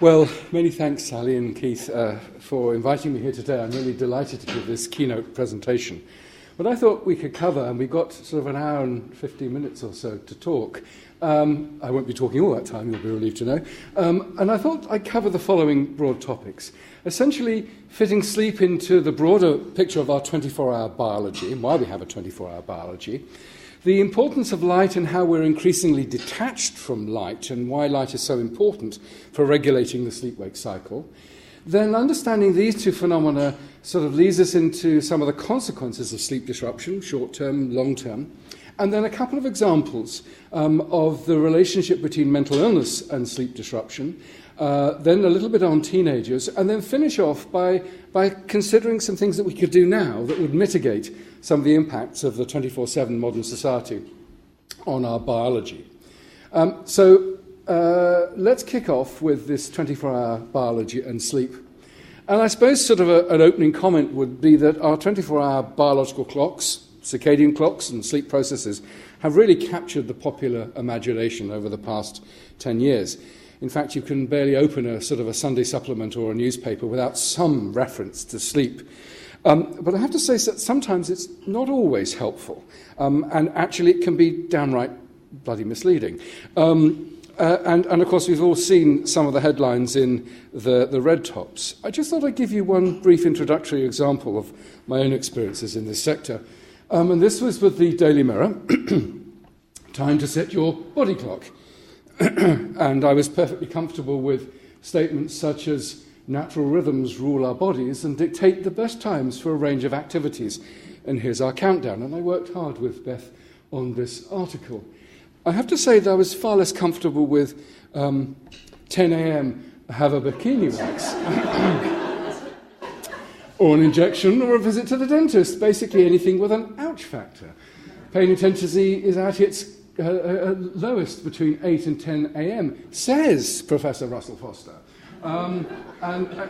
Well, many thanks, Sally and Keith, for inviting me here today. I'm really delighted to give this keynote presentation. What I thought we could cover, and we've got sort of an hour and 15 minutes or so to talk. I won't be talking all that time, you'll be relieved to know. And I thought I'd cover the following broad topics. Essentially, fitting sleep into the broader picture of our 24-hour biology, and why we have a 24-hour biology. The importance of light and how we're increasingly detached from light and why light is so important for regulating the sleep-wake cycle. Then understanding these two phenomena sort of leads us into some of the consequences of sleep disruption, short-term, long-term. And then a couple of examples of the relationship between mental illness and sleep disruption. Then a little bit on teenagers, and then finish off by considering some things that we could do now that would mitigate some of the impacts of the 24/7 modern society on our biology. So let's kick off with this 24-hour biology and sleep. And I suppose sort of an opening comment would be that our 24-hour biological clocks, circadian clocks and sleep processes, have really captured the popular imagination over the past 10 years. In fact, you can barely open a sort of a Sunday supplement or a newspaper without some reference to sleep. But I have to say that sometimes it's not always helpful, and actually it can be downright bloody misleading. And of course, we've all seen some of the headlines in the red tops. I just thought I'd give you one brief introductory example of my own experiences in this sector. And this was with the Daily Mirror, time to set your body clock. And I was perfectly comfortable with statements such as natural rhythms rule our bodies and dictate the best times for a range of activities. And here's our countdown. And I worked hard with Beth on this article. I have to say that I was far less comfortable with 10 a.m. have a bikini wax, or an injection, or a visit to the dentist, basically anything with an ouch factor. Pain intensity is at its lowest between 8 and 10 a.m., says Professor Russell Foster. And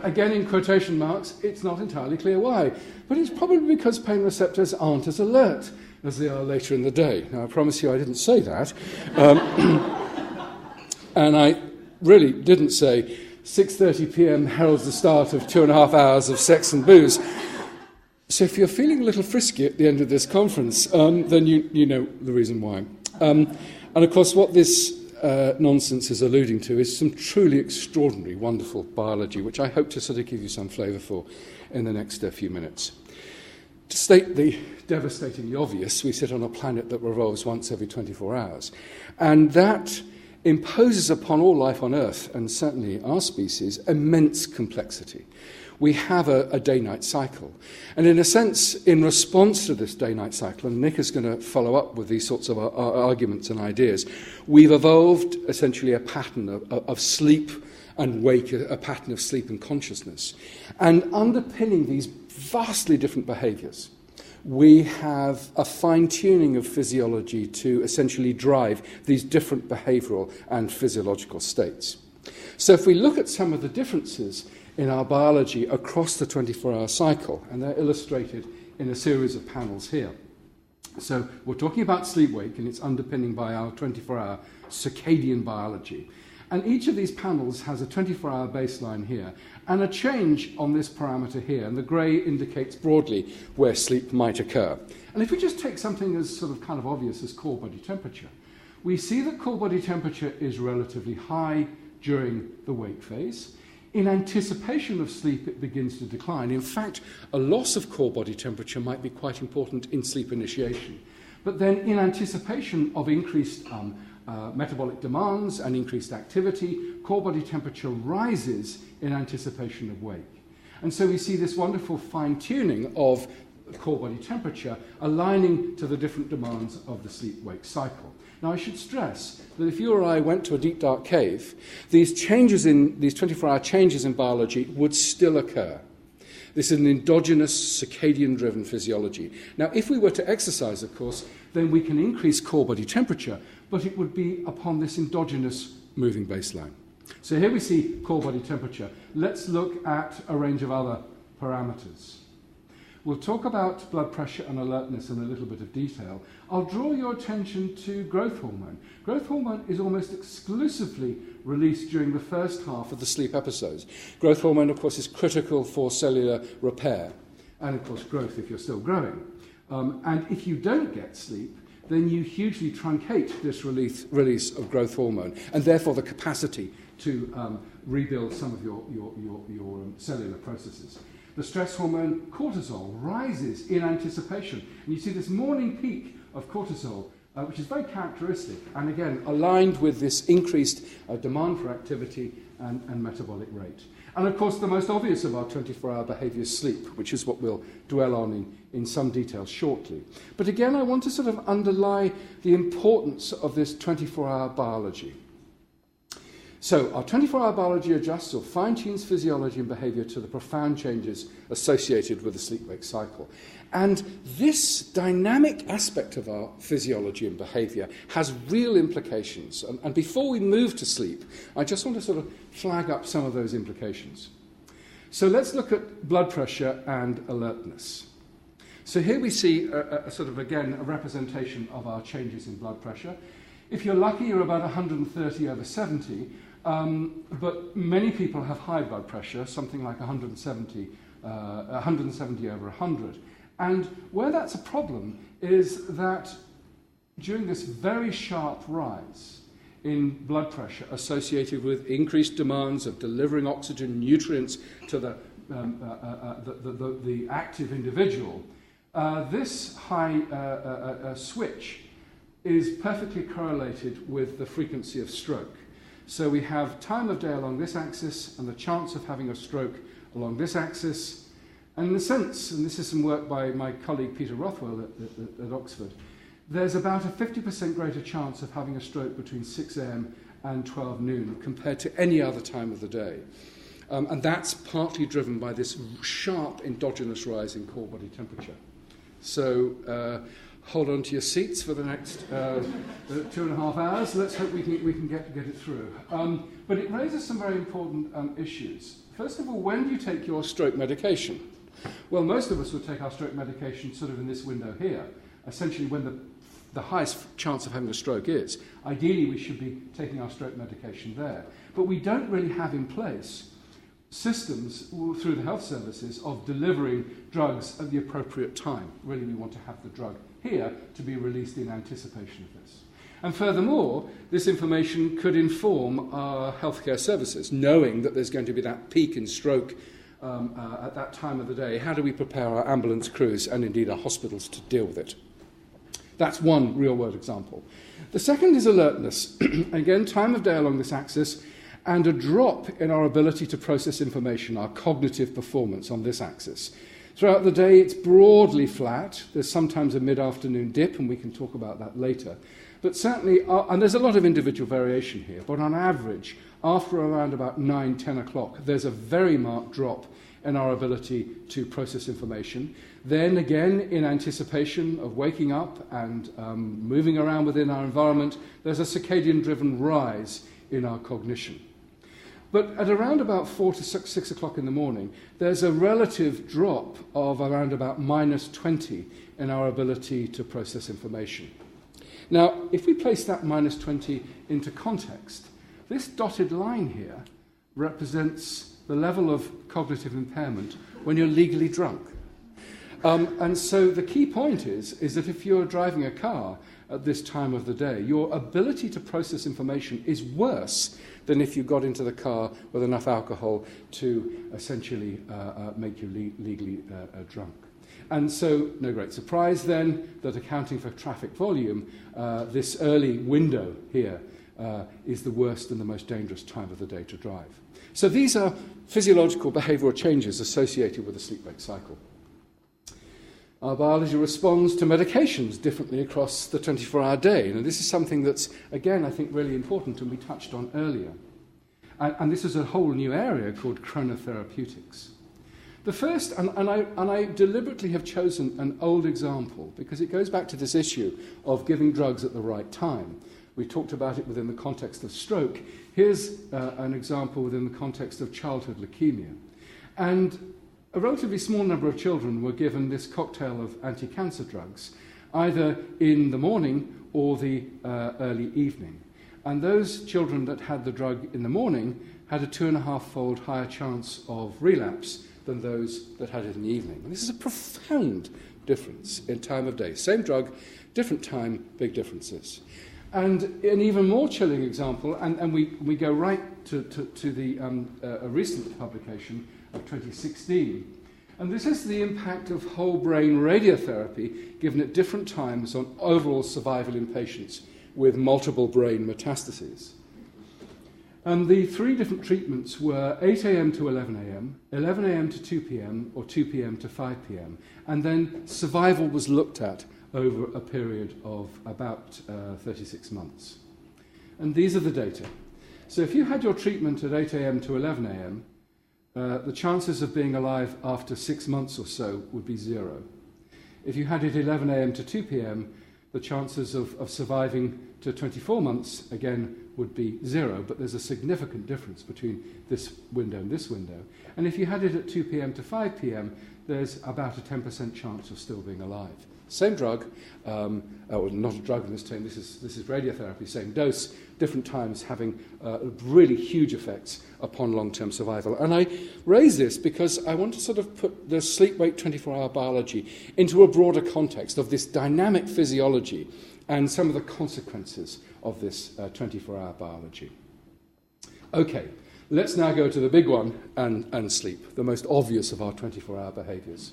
again, in quotation marks, it's not entirely clear why. But it's probably because pain receptors aren't as alert as they are later in the day. Now, I promise you I didn't say that. And I really didn't say 6:30 p.m. heralds the start of 2.5 hours of sex and booze. So if you're feeling a little frisky at the end of this conference, then you know the reason why. And of course, what this nonsense is alluding to is some truly extraordinary, wonderful biology, which I hope to sort of give you some flavour for in the next few minutes. To state the devastatingly obvious, we sit on a planet that revolves once every 24 hours. And that imposes upon all life on Earth, and certainly our species, immense complexity. We have a day-night cycle. And in a sense, in response to this day-night cycle, and Nick is going to follow up with these sorts of arguments and ideas, we've evolved essentially a pattern of sleep and wake, a pattern of sleep and consciousness. And underpinning these vastly different behaviours, we have a fine-tuning of physiology to essentially drive these different behavioural and physiological states. So if we look at some of the differences in our biology across the 24-hour cycle, and they're illustrated in a series of panels here. So we're talking about sleep-wake, and it's underpinning by our 24-hour circadian biology. And each of these panels has a 24-hour baseline here, and a change on this parameter here, and the grey indicates broadly where sleep might occur. And if we just take something as sort of kind of obvious as core body temperature, we see that core body temperature is relatively high during the wake phase. In anticipation of sleep, it begins to decline. In fact, a loss of core body temperature might be quite important in sleep initiation. But then in anticipation of increased metabolic demands and increased activity, core body temperature rises in anticipation of wake. And so we see this wonderful fine-tuning of core body temperature aligning to the different demands of the sleep-wake cycle. Now, I should stress that if you or I went to a deep, dark cave, these 24-hour changes in biology would still occur. This is an endogenous, circadian-driven physiology. Now, if we were to exercise, of course, then we can increase core body temperature, but it would be upon this endogenous moving baseline. So here we see core body temperature. Let's look at a range of other parameters. We'll talk about blood pressure and alertness in a little bit of detail. I'll draw your attention to growth hormone. Growth hormone is almost exclusively released during the first half of the sleep episodes. Growth hormone, of course, is critical for cellular repair and, of course, growth if you're still growing. And if you don't get sleep, then you hugely truncate this release of growth hormone and therefore the capacity to rebuild some of your cellular processes. The stress hormone cortisol rises in anticipation. And you see this morning peak of cortisol, which is very characteristic, and again, aligned with this increased demand for activity and metabolic rate. And of course, the most obvious of our 24-hour behaviour is sleep, which is what we'll dwell on in some detail shortly. But again, I want to sort of underlie the importance of this 24-hour biology. So our 24-hour biology adjusts or fine-tunes physiology and behaviour to the profound changes associated with the sleep-wake cycle. And this dynamic aspect of our physiology and behaviour has real implications. And before we move to sleep, I just want to sort of flag up some of those implications. So let's look at blood pressure and alertness. So here we see a sort of, again, a representation of our changes in blood pressure. If you're lucky, you're about 130 over 70, but many people have high blood pressure, something like 170 over 100. And where that's a problem is that during this very sharp rise in blood pressure associated with increased demands of delivering oxygen, nutrients to the active individual, this high switch is perfectly correlated with the frequency of stroke. So we have time of day along this axis and the chance of having a stroke along this axis. And in a sense, and this is some work by my colleague Peter Rothwell at Oxford, there's about a 50% greater chance of having a stroke between 6 a.m. and 12 noon compared to any other time of the day. And that's partly driven by this sharp endogenous rise in core body temperature. So hold on to your seats for the next 2.5 hours. Let's hope we can get it through. But it raises some very important issues. First of all, when do you take your stroke medication? Well, most of us would take our stroke medication sort of in this window here, essentially when the highest chance of having a stroke is. Ideally, we should be taking our stroke medication there. But we don't really have in place systems through the health services of delivering drugs at the appropriate time. Really, we want to have the drug here to be released in anticipation of this. And furthermore, this information could inform our healthcare services, knowing that there's going to be that peak in stroke at that time of the day. How do we prepare our ambulance crews and indeed our hospitals to deal with it? That's one real-world example. The second is alertness. Again, time of day along this axis, and a drop in our ability to process information, our cognitive performance on this axis. Throughout the day, it's broadly flat. There's sometimes a mid-afternoon dip, and we can talk about that later. But certainly, and there's a lot of individual variation here, but on average, after around about 9, 10 o'clock, there's a very marked drop in our ability to process information. Then again, in anticipation of waking up and moving around within our environment, there's a circadian-driven rise in our cognition. But at around about 4 to 6 o'clock in the morning, there's a relative drop of around about minus 20 in our ability to process information. Now, if we place that minus 20 into context, this dotted line here represents the level of cognitive impairment when you're legally drunk. And so the key point is that if you're driving a car at this time of the day, your ability to process information is worse than if you got into the car with enough alcohol to essentially make you legally drunk. And so, no great surprise then that accounting for traffic volume, this early window here is the worst and the most dangerous time of the day to drive. So these are physiological behavioural changes associated with the sleep-wake cycle. Our biology responds to medications differently across the 24-hour day. And this is something that's, again, I think really important and we touched on earlier. And this is a whole new area called chrono-therapeutics. The first, and I deliberately have chosen an old example because it goes back to this issue of giving drugs at the right time. We talked about it within the context of stroke. Here's an example within the context of childhood leukemia. And a relatively small number of children were given this cocktail of anti-cancer drugs, either in the morning or the early evening. And those children that had the drug in the morning had a 2.5-fold higher chance of relapse than those that had it in the evening. And this is a profound difference in time of day. Same drug, different time, big differences. And an even more chilling example, and we go right to the a recent publication of 2016, and this is the impact of whole brain radiotherapy given at different times on overall survival in patients with multiple brain metastases. And the 3 different treatments were 8 a.m. to 11 a.m., 11 a.m. to 2 p.m., or 2 p.m. to 5 p.m. And then survival was looked at over a period of about 36 months. And these are the data. So if you had your treatment at 8 a.m. to 11 a.m., the chances of being alive after 6 months or so would be 0. If you had it 11 a.m. to 2 p.m., the chances of surviving to 24 months, again, would be 0, but there's a significant difference between this window and this window. And if you had it at 2 p.m. to 5 p.m., there's about a 10% chance of still being alive. Same drug, not a drug in this time, this is radiotherapy, same dose, different times having really huge effects upon long-term survival. And I raise this because I want to sort of put the sleep-wake 24-hour biology into a broader context of this dynamic physiology and some of the consequences of this 24-hour biology. Okay, let's now go to the big one and sleep, the most obvious of our 24-hour behaviours.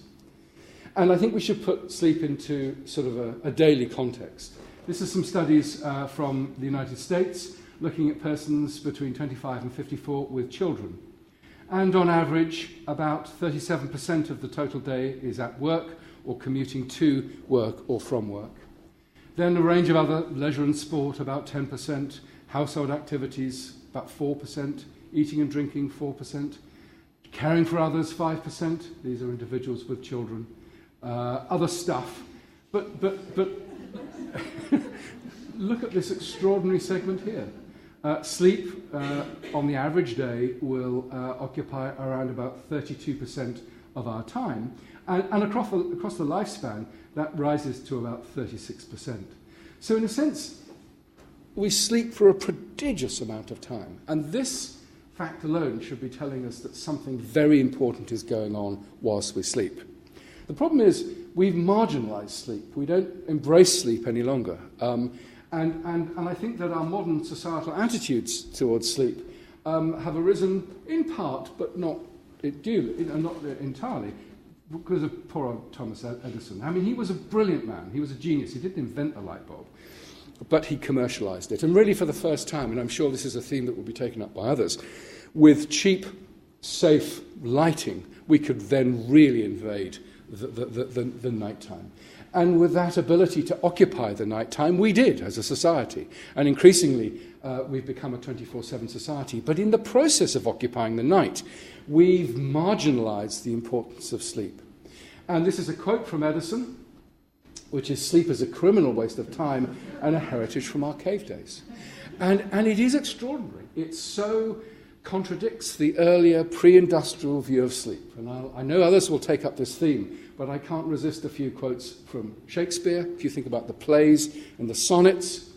And I think we should put sleep into sort of a daily context. This is some studies from the United States looking at persons between 25 and 54 with children. And on average, about 37% of the total day is at work or commuting to work or from work. Then a range of other leisure and sport, about 10%, household activities, about 4%, eating and drinking, 4%, caring for others, 5%. These are individuals with children. Other stuff, but look at this extraordinary segment here. Sleep on the average day will occupy around about 32% of our time, and across the lifespan that rises to about 36%. So in a sense, we sleep for a prodigious amount of time, and this fact alone should be telling us that something very important is going on whilst we sleep. The problem is we've marginalised sleep. We don't embrace sleep any longer. And I think that our modern societal attitudes towards sleep have arisen in part, but not entirely, because of poor old Thomas Edison. I mean, he was a brilliant man. He was a genius. He didn't invent the light bulb, but he commercialised it. And really for the first time, and I'm sure this is a theme that will be taken up by others, with cheap, safe lighting, we could then really invade the nighttime. And with that ability to occupy the nighttime, we did as a society. And increasingly, we've become a 24/7 society. But in the process of occupying the night, we've marginalized the importance of sleep. And this is a quote from Edison, which is, "Sleep is a criminal waste of time and a heritage from our cave days." And it is extraordinary. It so contradicts the earlier pre-industrial view of sleep. And I know others will take up this theme, but I can't resist a few quotes from Shakespeare. If you think about the plays and the sonnets,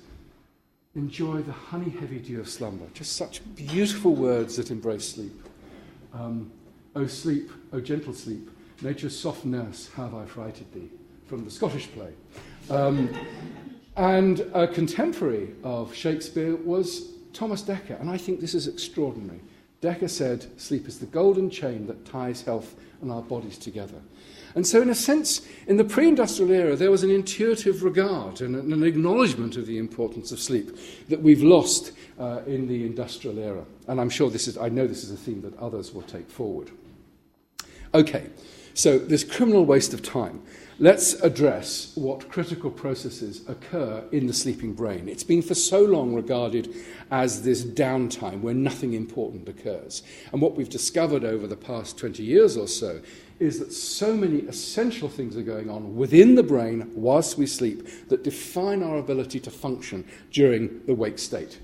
"Enjoy the honey-heavy dew of slumber." Just such beautiful words that embrace sleep. "O sleep, O gentle sleep, nature's soft nurse, how have I frighted thee," from the Scottish play. And a contemporary of Shakespeare was Thomas Dekker, and I think this is extraordinary. Dekker said, "Sleep is the golden chain that ties health and our bodies together." And so in a sense, in the pre-industrial era, there was an intuitive regard and an acknowledgement of the importance of sleep that we've lost in the industrial era. And I'm sure I know this is a theme that others will take forward. Okay, so this criminal waste of time. Let's address what critical processes occur in the sleeping brain. It's been for so long regarded as this downtime where nothing important occurs. And what we've discovered over the past 20 years or so is that so many essential things are going on within the brain whilst we sleep that define our ability to function during the wake state.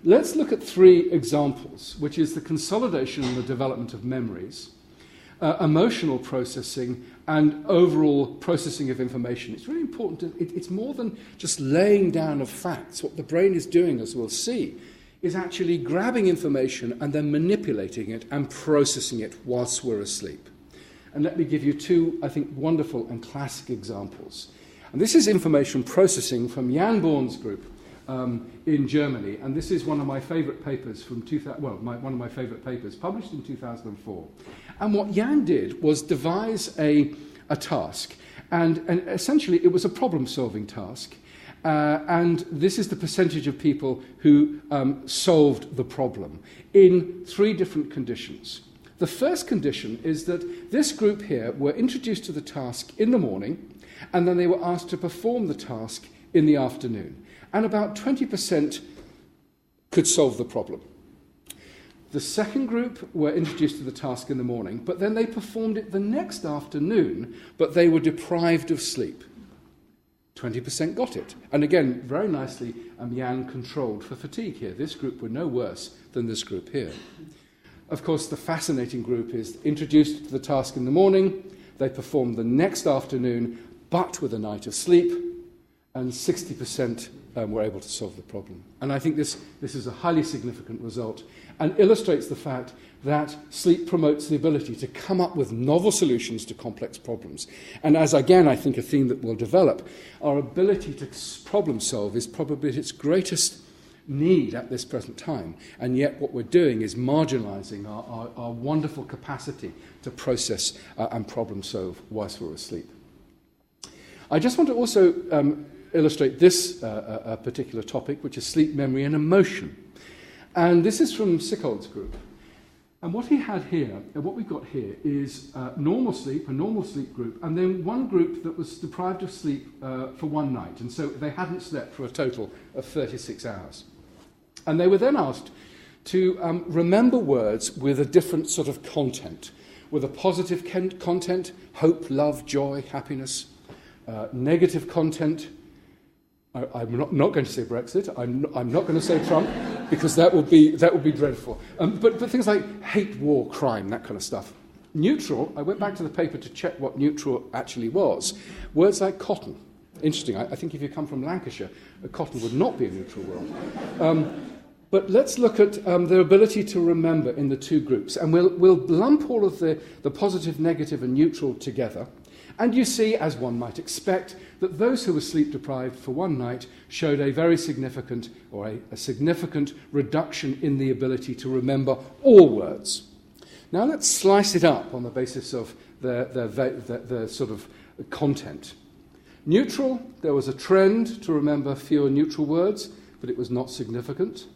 Let's look at 3 examples, which is the consolidation and the development of memories, emotional processing, and overall processing of information. It's really important. It's more than just laying down of facts. What the brain is doing, as we'll see, is actually grabbing information and then manipulating it and processing it whilst we're asleep. And let me give you two, I think, wonderful and classic examples. And this is information processing from Jan Born's group in Germany. And this is one of my favourite papers from one of my favourite papers published in 2004. And what Jan did was devise a task. And essentially, it was a problem-solving task. And this is the percentage of people who solved the problem in 3 different conditions. The first condition is that this group here were introduced to the task in the morning, and then they were asked to perform the task in the afternoon. And about 20% could solve the problem. The second group were introduced to the task in the morning, but then they performed it the next afternoon, but they were deprived of sleep. 20% got it. And again, very nicely, Jan controlled for fatigue here. This group were no worse than this group here. Of course, the fascinating group is introduced to the task in the morning, they perform the next afternoon, but with a night of sleep, and 60% were able to solve the problem. And I think this is a highly significant result and illustrates the fact that sleep promotes the ability to come up with novel solutions to complex problems. And as, again, I think a theme that will develop, our ability to problem solve is probably at its greatest need at this present time, and yet what we're doing is marginalising our wonderful capacity to process and problem solve whilst we're asleep. I just want to also illustrate this particular topic, which is sleep, memory and emotion. And this is from Sickhold's group. And what he had here, and what we've got here, is a normal sleep group, and then one group that was deprived of sleep for one night, and so they hadn't slept for a total of 36 hours. And they were then asked to remember words with a different sort of content, with a positive content, hope, love, joy, happiness, negative content. I'm not going to say Brexit. I'm not going to say Trump, because that would be dreadful. But things like hate, war, crime, that kind of stuff. Neutral. I went back to the paper to check what neutral actually was. Words like cotton. Interesting. I think if you come from Lancashire, cotton would not be a neutral word. But let's look at their ability to remember in the two groups, and we'll lump all of the positive, negative, and neutral together. And you see, as one might expect, that those who were sleep deprived for one night showed a very significant, or a significant reduction in the ability to remember all words. Now let's slice it up on the basis of the sort of content. Neutral, there was a trend to remember fewer neutral words, but it was not significant.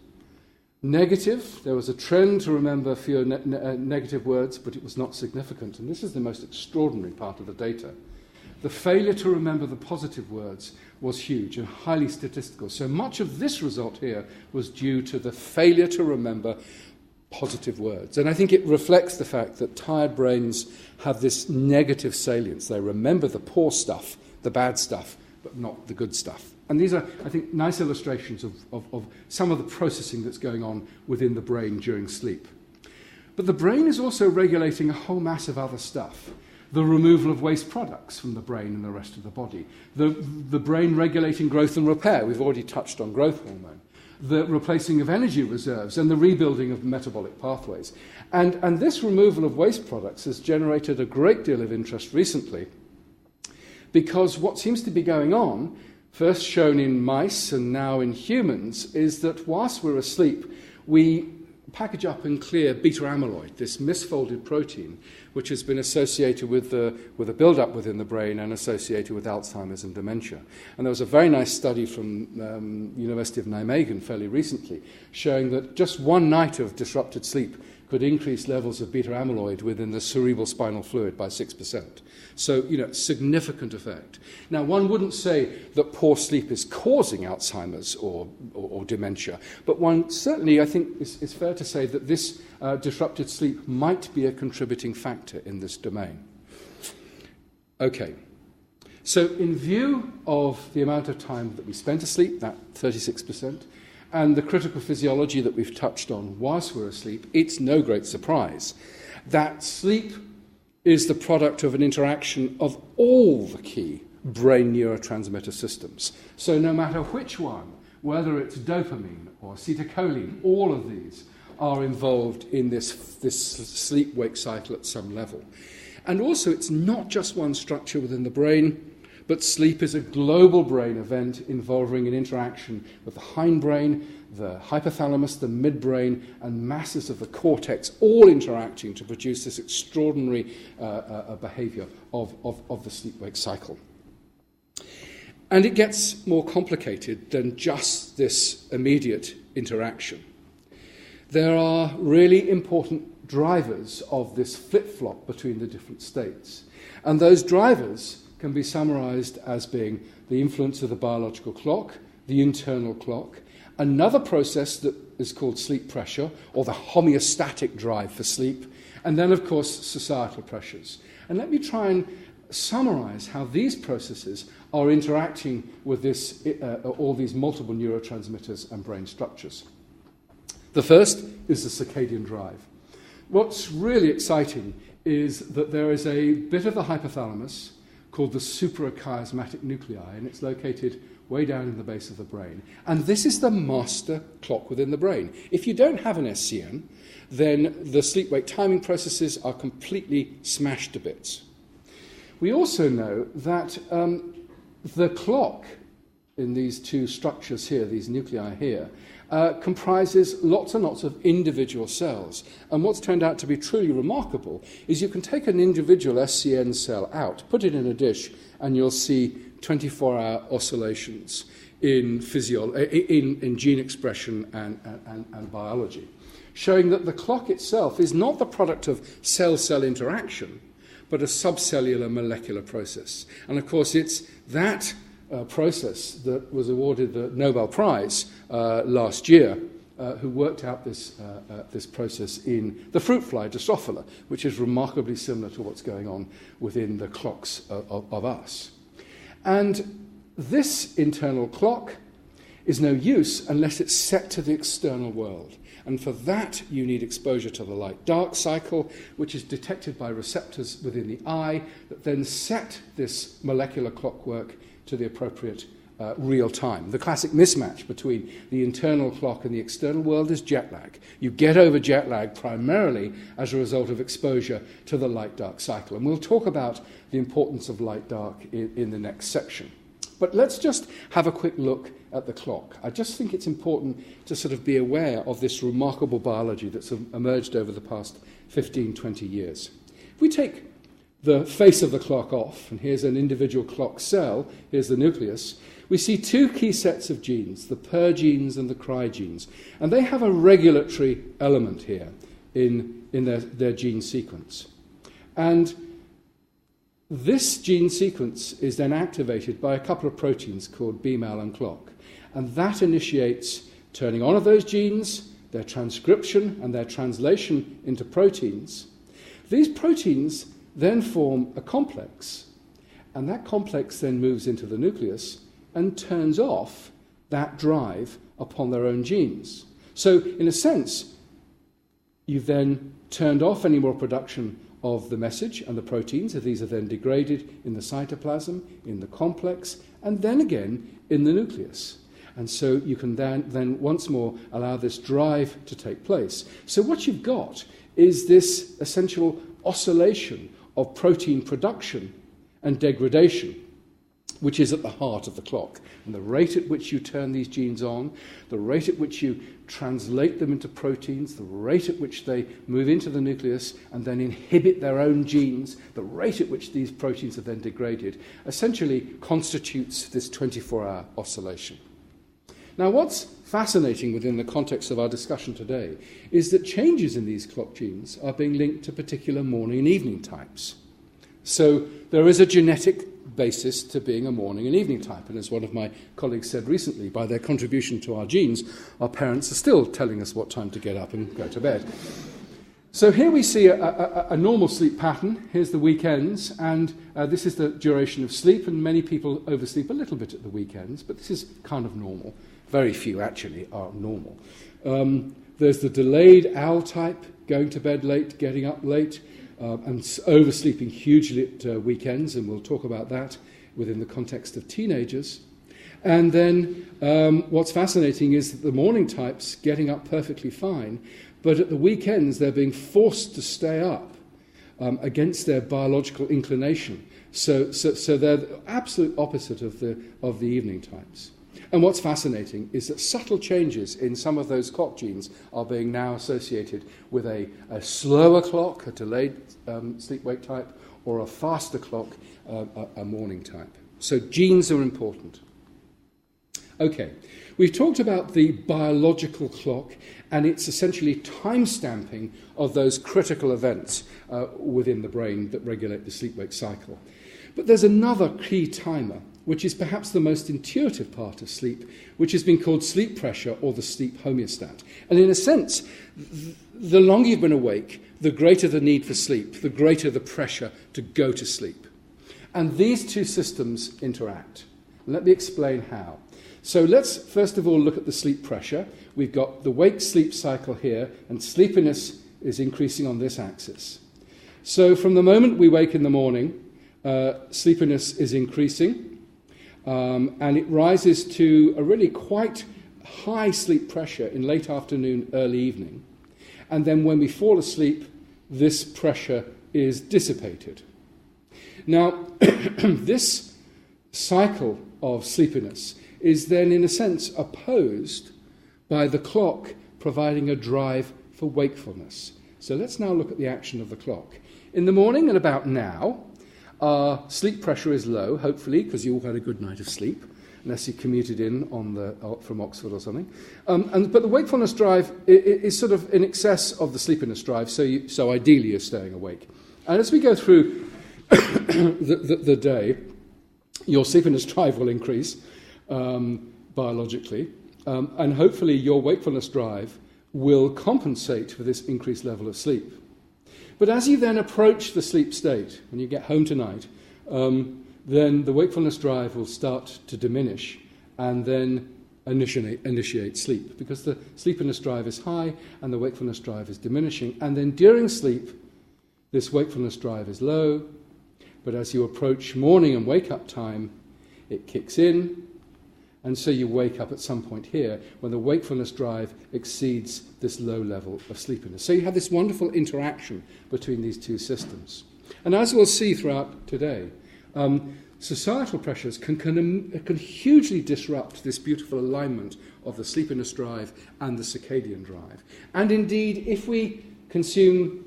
Negative, there was a trend to remember fewer negative words, but it was not significant. And this is the most extraordinary part of the data. The failure to remember the positive words was huge and highly statistical. So much of this result here was due to the failure to remember positive words. And I think it reflects the fact that tired brains have this negative salience. They remember the poor stuff, the bad stuff, but not the good stuff. And these are, I think, nice illustrations of some of the processing that's going on within the brain during sleep. But the brain is also regulating a whole mass of other stuff. The removal of waste products from the brain and the rest of the body. The brain regulating growth and repair. We've already touched on growth hormone. The replacing of energy reserves and the rebuilding of metabolic pathways. And this removal of waste products has generated a great deal of interest recently, because what seems to be going on, first shown in mice and now in humans, is that whilst we're asleep, we package up and clear beta amyloid, this misfolded protein, which has been associated with a build-up within the brain and associated with Alzheimer's and dementia. And there was a very nice study from University of Nijmegen fairly recently showing that just one night of disrupted sleep could increase levels of beta amyloid within the cerebral spinal fluid by 6%. So, significant effect. Now, one wouldn't say that poor sleep is causing Alzheimer's or dementia, but one certainly, I think, is fair to say that this disrupted sleep might be a contributing factor in this domain. Okay. So, in view of the amount of time that we spent asleep, that 36%, and the critical physiology that we've touched on whilst we're asleep, it's no great surprise that sleep is the product of an interaction of all the key brain neurotransmitter systems. So no matter which one, whether it's dopamine or acetylcholine, all of these are involved in this sleep-wake cycle at some level. And also, it's not just one structure within the brain, but sleep is a global brain event involving an interaction with the hindbrain, the hypothalamus, the midbrain, and masses of the cortex, all interacting to produce this extraordinary behavior of the sleep-wake cycle. And it gets more complicated than just this immediate interaction. There are really important drivers of this flip-flop between the different states. And those drivers can be summarized as being the influence of the biological clock, the internal clock, another process that is called sleep pressure, or the homeostatic drive for sleep, and then, of course, societal pressures. And let me try and summarize how these processes are interacting with all these multiple neurotransmitters and brain structures. The first is the circadian drive. What's really exciting is that there is a bit of the hypothalamus called the suprachiasmatic nuclei, and it's located way down in the base of the brain. And this is the master clock within the brain. If you don't have an SCN, then the sleep-wake timing processes are completely smashed to bits. We also know that the clock in these two structures here, these nuclei here, comprises lots and lots of individual cells. And what's turned out to be truly remarkable is you can take an individual SCN cell out, put it in a dish, and you'll see 24-hour oscillations in gene expression and biology, showing that the clock itself is not the product of cell-cell interaction, but a subcellular molecular process. And of course, it's that process that was awarded the Nobel Prize last year, who worked out this process in the fruit fly Drosophila, which is remarkably similar to what's going on within the clocks of us. And this internal clock is no use unless it's set to the external world. And for that, you need exposure to the light-dark cycle, which is detected by receptors within the eye that then set this molecular clockwork to the appropriate real time. The classic mismatch between the internal clock and the external world is jet lag. You get over jet lag primarily as a result of exposure to the light-dark cycle. And we'll talk about the importance of light-dark in the next section. But let's just have a quick look at the clock. I just think it's important to sort of be aware of this remarkable biology that's emerged over the past 15, 20 years. If we take the face of the clock off, and here's an individual clock cell, here's the nucleus, we see two key sets of genes, the PER genes and the CRY genes. And they have a regulatory element here in their gene sequence. And this gene sequence is then activated by a couple of proteins called BMAL and clock. And that initiates turning on of those genes, their transcription and their translation into proteins. These proteins then form a complex, and that complex then moves into the nucleus and turns off that drive upon their own genes. So, in a sense, you've then turned off any more production of the message and the proteins. These are then degraded in the cytoplasm, in the complex, and then again in the nucleus. And so you can then once more allow this drive to take place. So what you've got is this essential oscillation of protein production and degradation, which is at the heart of the clock. And the rate at which you turn these genes on, the rate at which you translate them into proteins, the rate at which they move into the nucleus and then inhibit their own genes, the rate at which these proteins are then degraded, essentially constitutes this 24-hour oscillation. Now, what's fascinating within the context of our discussion today is that changes in these clock genes are being linked to particular morning and evening types. So there is a genetic basis to being a morning and evening type. And as one of my colleagues said recently, by their contribution to our genes, our parents are still telling us what time to get up and go to bed. So here we see a normal sleep pattern. Here's the weekends, and this is the duration of sleep, and many people oversleep a little bit at the weekends, but this is kind of normal. Very few actually are normal. There's the delayed owl type, going to bed late, getting up late. and oversleeping hugely at weekends, and we'll talk about that within the context of teenagers. And then what's fascinating is that the morning types getting up perfectly fine, but at the weekends they're being forced to stay up against their biological inclination. So they're the absolute opposite of the evening types. And what's fascinating is that subtle changes in some of those clock genes are being now associated with a slower clock, a delayed sleep-wake type, or a faster clock, a morning type. So genes are important. Okay, we've talked about the biological clock, and it's essentially time-stamping of those critical events within the brain that regulate the sleep-wake cycle. But there's another key timer, which is perhaps the most intuitive part of sleep, which has been called sleep pressure or the sleep homeostat. And in a sense, the longer you've been awake, the greater the need for sleep, the greater the pressure to go to sleep. And these two systems interact. Let me explain how. So let's first of all look at the sleep pressure. We've got the wake-sleep cycle here, and sleepiness is increasing on this axis. So from the moment we wake in the morning, sleepiness is increasing, and it rises to a really quite high sleep pressure in late afternoon, early evening. And then when we fall asleep, this pressure is dissipated. Now, this cycle of sleepiness is then, in a sense, opposed by the clock providing a drive for wakefulness. So let's now look at the action of the clock. In the morning and about now, our sleep pressure is low, hopefully, because you all had a good night of sleep, unless you commuted in from Oxford or something. But the wakefulness drive is sort of in excess of the sleepiness drive, so ideally you're staying awake. And as we go through the day, your sleepiness drive will increase biologically, and hopefully your wakefulness drive will compensate for this increased level of sleep. But as you then approach the sleep state, when you get home tonight, then the wakefulness drive will start to diminish and then initiate sleep, because the sleepiness drive is high and the wakefulness drive is diminishing. And then during sleep, this wakefulness drive is low, but as you approach morning and wake-up time, it kicks in, and so you wake up at some point here when the wakefulness drive exceeds this low level of sleepiness. So you have this wonderful interaction between these two systems. And as we'll see throughout today, societal pressures can hugely disrupt this beautiful alignment of the sleepiness drive and the circadian drive. And indeed, if we consume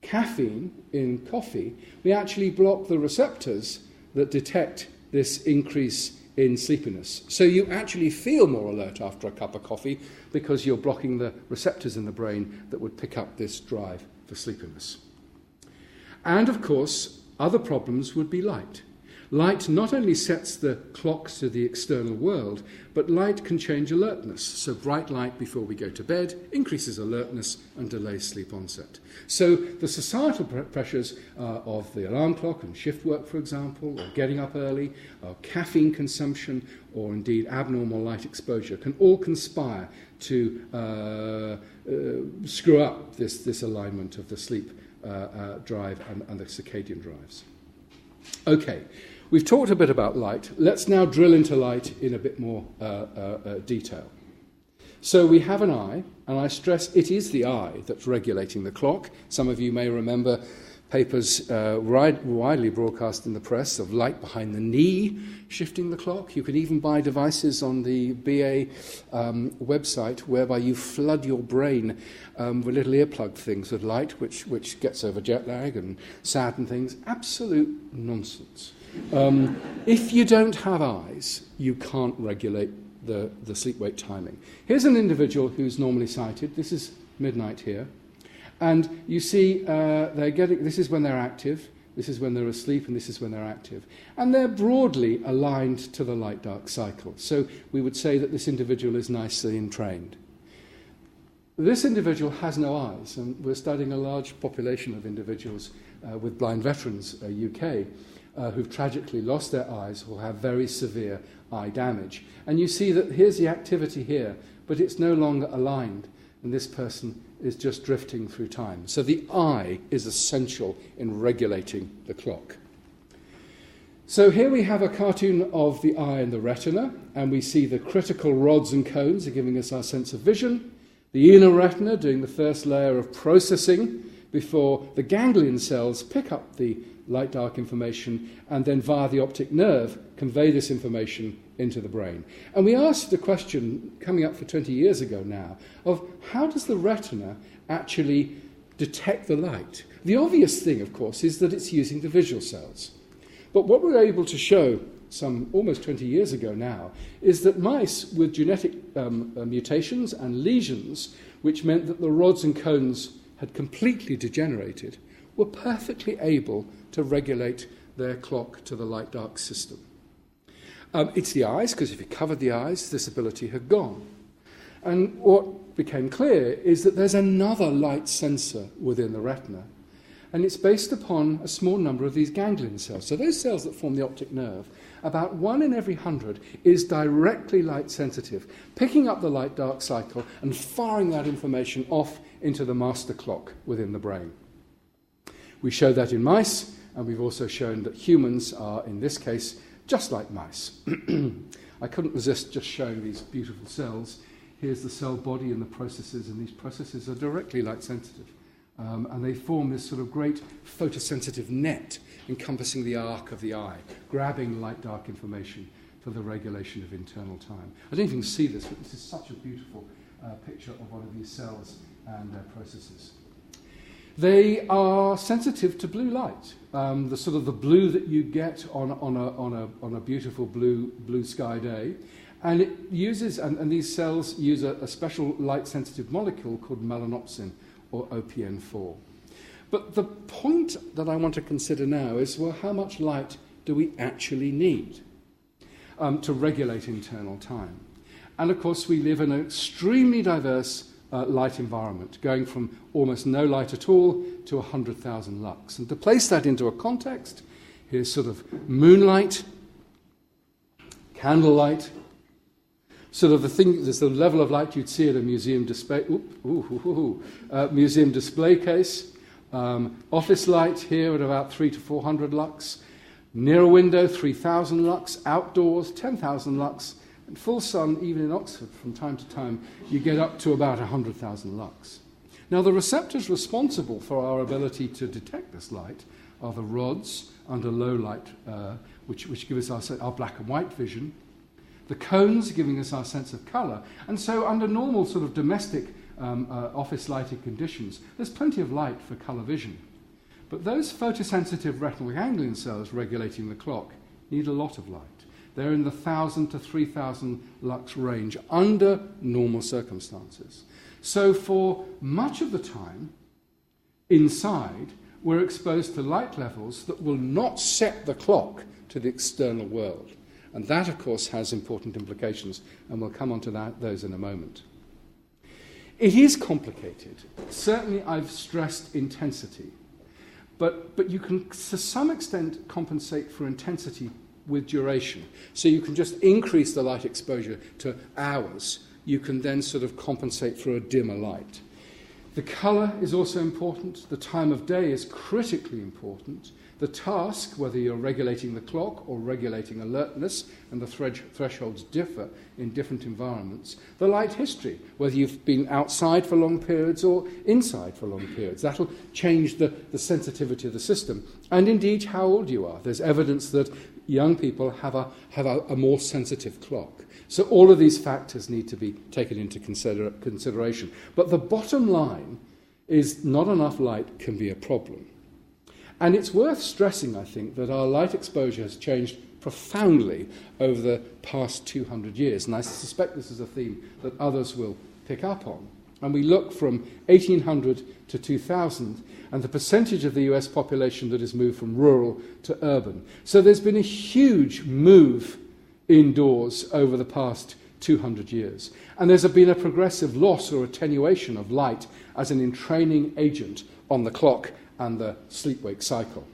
caffeine in coffee, we actually block the receptors that detect this increase in sleepiness. So you actually feel more alert after a cup of coffee because you're blocking the receptors in the brain that would pick up this drive for sleepiness. And of course, other problems would be light. Light not only sets the clocks to the external world, but light can change alertness. So bright light before we go to bed increases alertness and delays sleep onset. So the societal pressures of the alarm clock and shift work, for example, or getting up early, or caffeine consumption, or indeed abnormal light exposure can all conspire to screw up this alignment of the sleep drive and the circadian drives. Okay. We've talked a bit about light. Let's now drill into light in a bit more detail. So we have an eye, and I stress it is the eye that's regulating the clock. Some of you may remember papers widely broadcast in the press of light behind the knee shifting the clock. You can even buy devices on the BA website whereby you flood your brain with little earplug things with light, which gets over jet lag and sadden things. Absolute nonsense. If you don't have eyes, you can't regulate the sleep-wake timing. Here's an individual who's normally sighted. This is midnight here. And you see this is when they're active, this is when they're asleep, and this is when they're active. And they're broadly aligned to the light-dark cycle. So we would say that this individual is nicely entrained. This individual has no eyes, and we're studying a large population of individuals with Blind Veterans UK who've tragically lost their eyes or have very severe eye damage. And you see that here's the activity here, but it's no longer aligned, and this person is just drifting through time. So the eye is essential in regulating the clock. So here we have a cartoon of the eye and the retina, and we see the critical rods and cones are giving us our sense of vision, the inner retina doing the first layer of processing before the ganglion cells pick up the light-dark information and then via the optic nerve convey this information into the brain. And we asked the question, coming up for 20 years ago now, of how does the retina actually detect the light? The obvious thing, of course, is that it's using the visual cells. But what we were able to show some almost 20 years ago now is that mice with genetic mutations and lesions, which meant that the rods and cones had completely degenerated, were perfectly able to regulate their clock to the light-dark system. It's the eyes, because if you covered the eyes, this ability had gone. And what became clear is that there's another light sensor within the retina, and it's based upon a small number of these ganglion cells. So those cells that form the optic nerve, about 1 in every 100 is directly light sensitive, picking up the light-dark cycle and firing that information off into the master clock within the brain. We show that in mice, and we've also shown that humans are, in this case, just like mice. I couldn't resist just showing these beautiful cells. Here's the cell body and the processes, and these processes are directly light sensitive. And they form this sort of great photosensitive net encompassing the arc of the eye, grabbing light-dark information for the regulation of internal time. I don't even see this, but this is such a beautiful picture of one of these cells and their processes. They are sensitive to blue light, the sort of the blue that you get on a beautiful blue sky day. And it uses, and these cells use a special light-sensitive molecule called melanopsin, or OPN4. But the point that I want to consider now is, well, how much light do we actually need to regulate internal time? And of course, we live in an extremely diverse light environment, going from almost no light at all to 100,000 lux. And to place that into a context, here's sort of moonlight, candlelight, sort of the thing, there's the level of light you'd see at a museum display, museum display case. Office light here at about 300 to 400 lux. Near a window, 3,000 lux. Outdoors, 10,000 lux. And full sun, even in Oxford, from time to time, you get up to about 100,000 lux. Now, the receptors responsible for our ability to detect this light are the rods under low light, which give us our black and white vision. The cones giving us our sense of colour. And so under normal sort of domestic office lighted conditions, there's plenty of light for colour vision. But those photosensitive retinal ganglion cells regulating the clock need a lot of light. They're in the 1,000 to 3,000 lux range under normal circumstances. So for much of the time, inside, we're exposed to light levels that will not set the clock to the external world. And that, of course, has important implications, and we'll come on to those in a moment. It is complicated. Certainly, I've stressed intensity. But you can, to some extent, compensate for intensity with duration. So you can just increase the light exposure to hours. You can then sort of compensate for a dimmer light. The colour is also important. The time of day is critically important. The task, whether you're regulating the clock or regulating alertness, and the thresholds differ in different environments. The light history, whether you've been outside for long periods or inside for long periods. That'll change the sensitivity of the system. And indeed, how old you are. There's evidence that young people have a more sensitive clock. So all of these factors need to be taken into consideration. But the bottom line is not enough light can be a problem. And it's worth stressing, I think, that our light exposure has changed profoundly over the past 200 years. And I suspect this is a theme that others will pick up on. And we look from 1800 to 2000, and the percentage of the US population that has moved from rural to urban. So there's been a huge move indoors over the past 200 years. And there's been a progressive loss or attenuation of light as an entraining agent on the clock and the sleep-wake cycle.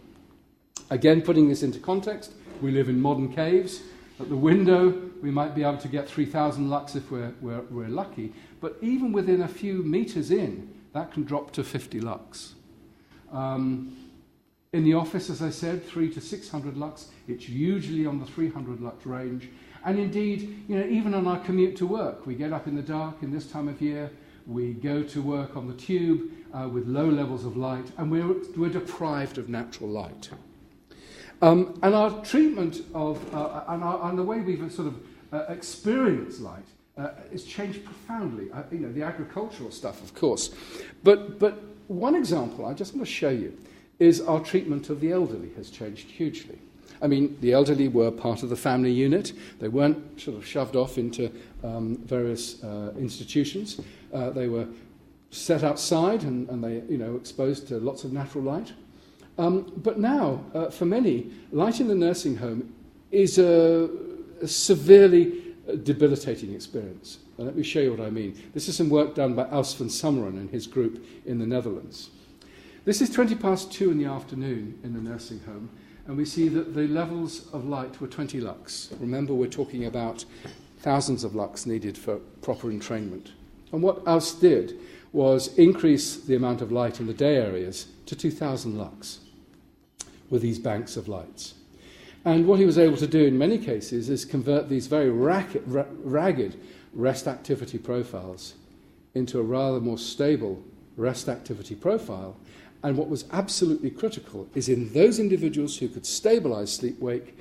Again, putting this into context, we live in modern caves. At the window, we might be able to get 3,000 lux if we're lucky, but even within a few meters in, that can drop to 50 lux. In the office, as I said, 300 to 600 lux. It's usually on the 300 lux range. And indeed, even on our commute to work, we get up in the dark in this time of year, we go to work on the tube with low levels of light, and we're deprived of natural light. And our treatment of, and the way we've sort of experienced light has changed profoundly. The agricultural stuff, of course. But one example I just want to show you is our treatment of the elderly has changed hugely. I mean, the elderly were part of the family unit. They weren't sort of shoved off into various institutions. They were set outside and they, exposed to lots of natural light. But now, for many, light in the nursing home is a severely debilitating experience. And let me show you what I mean. This is some work done by Aus van Summeren and his group in the Netherlands. This is 2:20 in the afternoon in the nursing home, and we see that the levels of light were 20 lux. Remember, we're talking about thousands of lux needed for proper entrainment. And what Aus did was increase the amount of light in the day areas to 2,000 lux with these banks of lights. And what he was able to do in many cases is convert these very ragged rest activity profiles into a rather more stable rest activity profile. And what was absolutely critical is in those individuals who could stabilize sleep-wake,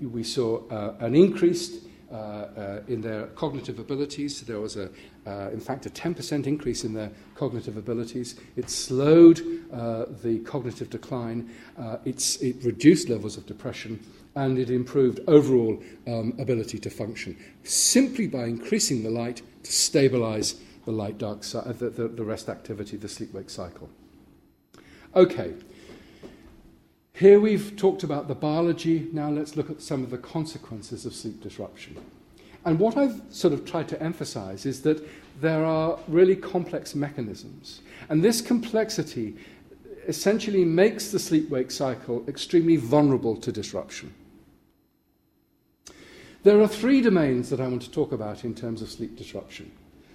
we saw an increase in their cognitive abilities. There was, in fact, a 10% increase in their cognitive abilities. It slowed the cognitive decline. It reduced levels of depression, and it improved overall ability to function, simply by increasing the light to stabilize the light-dark the rest activity, the sleep-wake cycle. Okay, here we've talked about the biology. Now let's look at some of the consequences of sleep disruption. And what I've sort of tried to emphasize is that there are really complex mechanisms. And this complexity essentially makes the sleep-wake cycle extremely vulnerable to disruption. There are three domains that I want to talk about in terms of sleep disruption.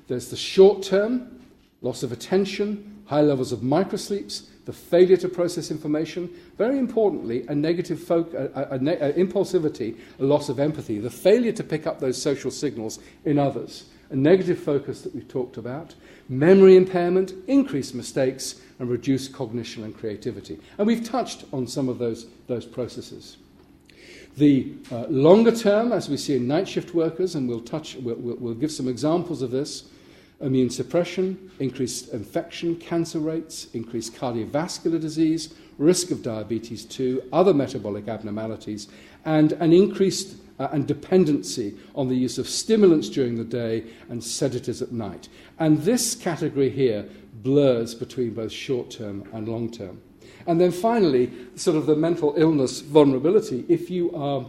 There's the short-term, loss of attention, high levels of microsleeps, the failure to process information, very importantly, a negative impulsivity, a loss of empathy, the failure to pick up those social signals in others, a negative focus that we've talked about, memory impairment, increased mistakes, and reduced cognition and creativity. And we've touched on some of those processes. The longer term, as we see in night shift workers, and we'll give some examples of this, immune suppression, increased infection, cancer rates, increased cardiovascular disease, risk of diabetes 2, other metabolic abnormalities, and an increased and dependency on the use of stimulants during the day and sedatives at night. And this category here blurs between both short-term and long-term. And then finally, sort of the mental illness vulnerability. If you are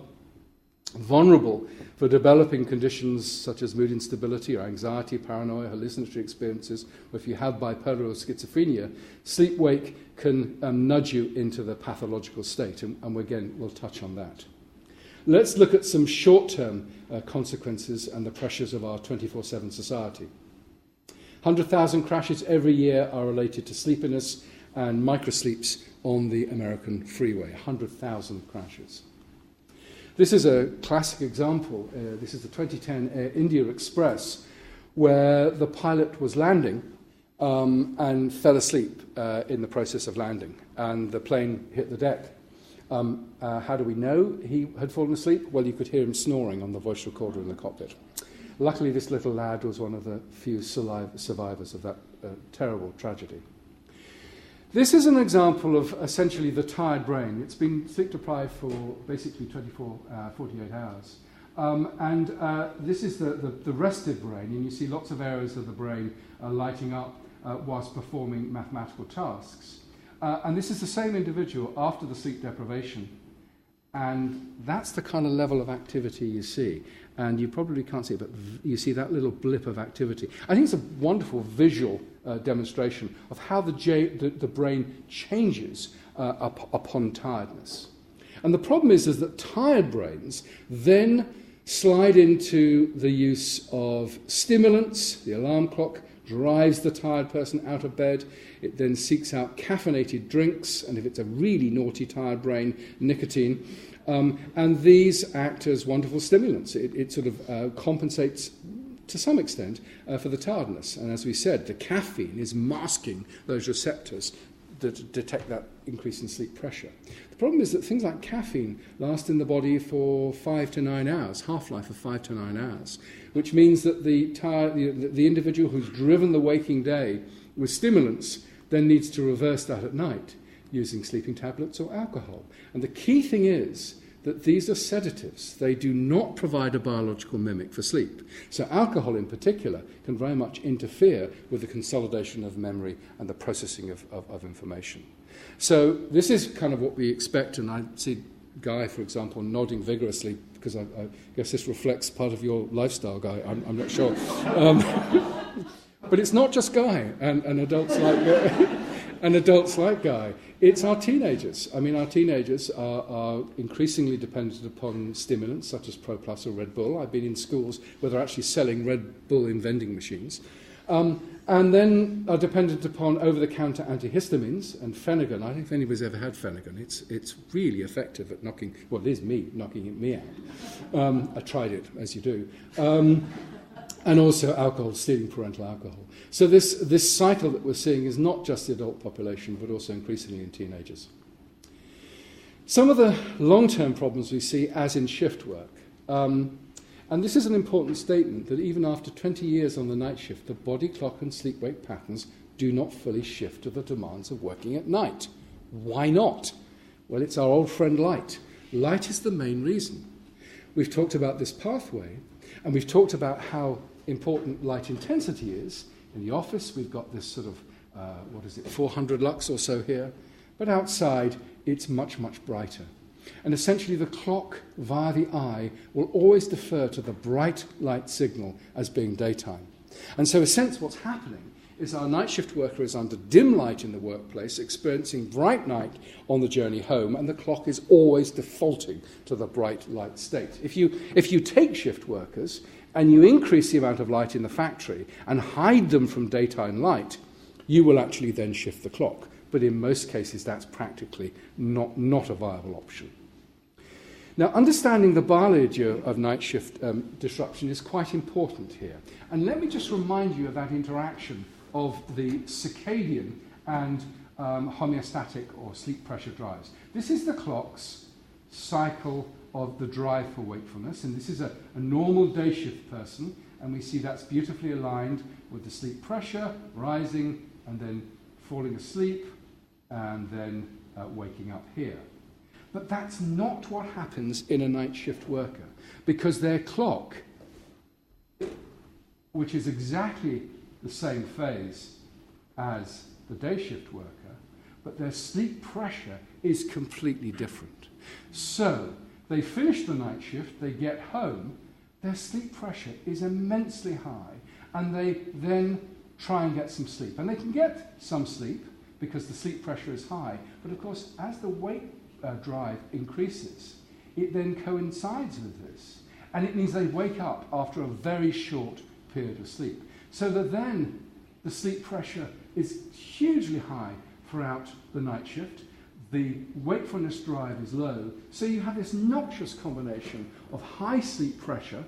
vulnerable for developing conditions such as mood instability or anxiety, paranoia, hallucinatory experiences, or if you have bipolar or schizophrenia, sleep-wake can nudge you into the pathological state, and again, we'll touch on that. Let's look at some short-term consequences and the pressures of our 24/7 society. 100,000 crashes every year are related to sleepiness and microsleeps on the American freeway, 100,000 crashes. This is a classic example. This is the 2010 Air India Express, where the pilot was landing and fell asleep in the process of landing, and the plane hit the deck. How do we know he had fallen asleep? Well, you could hear him snoring on the voice recorder in the cockpit. Luckily, this little lad was one of the few survivors of that terrible tragedy. This is an example of essentially the tired brain. It's been sleep deprived for basically 48 hours. This is the rested brain, and you see lots of areas of the brain lighting up whilst performing mathematical tasks. And this is the same individual after the sleep deprivation. And that's the kind of level of activity you see. And you probably can't see it, but you see that little blip of activity. I think it's a wonderful visual demonstration of how the brain changes upon tiredness. And the problem is that tired brains then slide into the use of stimulants, the alarm clock, drives the tired person out of bed. It then seeks out caffeinated drinks, and if it's a really naughty, tired brain, nicotine. And these act as wonderful stimulants. It sort of compensates to some extent for the tiredness. And as we said, the caffeine is masking those receptors that detect that increase in sleep pressure. The problem is that things like caffeine last in the body for 5 to 9 hours, half-life of 5 to 9 hours, which means that the individual who's driven the waking day with stimulants then needs to reverse that at night using sleeping tablets or alcohol. And the key thing is that these are sedatives. They do not provide a biological mimic for sleep. So alcohol in particular can very much interfere with the consolidation of memory and the processing of information. So this is kind of what we expect, and I see Guy, for example, nodding vigorously because I guess this reflects part of your lifestyle, Guy. I'm not sure. But it's not just Guy and adults like Guy. It's our teenagers. I mean, our teenagers are increasingly dependent upon stimulants such as Pro Plus or Red Bull. I've been in schools where they're actually selling Red Bull in vending machines. And then are dependent upon over-the-counter antihistamines and Phenergan. I don't know if anybody's ever had Phenergan. It's really effective at knocking me out. I tried it, as you do. And also alcohol, stealing parental alcohol. So this cycle that we're seeing is not just the adult population, but also increasingly in teenagers. Some of the long-term problems we see as in shift work, and this is an important statement, that even after 20 years on the night shift, the body clock and sleep-wake patterns do not fully shift to the demands of working at night. Why not? Well, it's our old friend light. Light is the main reason. We've talked about this pathway, and we've talked about how important light intensity is. In the office, we've got this sort of, 400 lux or so here. But outside, it's much, much brighter. And essentially, the clock via the eye will always defer to the bright light signal as being daytime. And so, in a sense, what's happening is our night shift worker is under dim light in the workplace, experiencing bright night on the journey home, and the clock is always defaulting to the bright light state. If you take shift workers and you increase the amount of light in the factory and hide them from daytime light, you will actually then shift the clock. But in most cases, that's practically not a viable option. Now, understanding the biology of night shift disruption is quite important here. And let me just remind you of that interaction of the circadian and homeostatic or sleep pressure drives. This is the clock's cycle of the drive for wakefulness, and this is a normal day shift person, and we see that's beautifully aligned with the sleep pressure, rising and then falling asleep, and then waking up here. But that's not what happens in a night shift worker, because their clock, which is exactly the same phase as the day shift worker, but their sleep pressure is completely different. So they finish the night shift, they get home, their sleep pressure is immensely high, and they then try and get some sleep. And they can get some sleep because the sleep pressure is high, but of course, as the wake drive increases, it then coincides with this, and it means they wake up after a very short period of sleep. So that then the sleep pressure is hugely high throughout the night shift. The wakefulness drive is low. So you have this noxious combination of high sleep pressure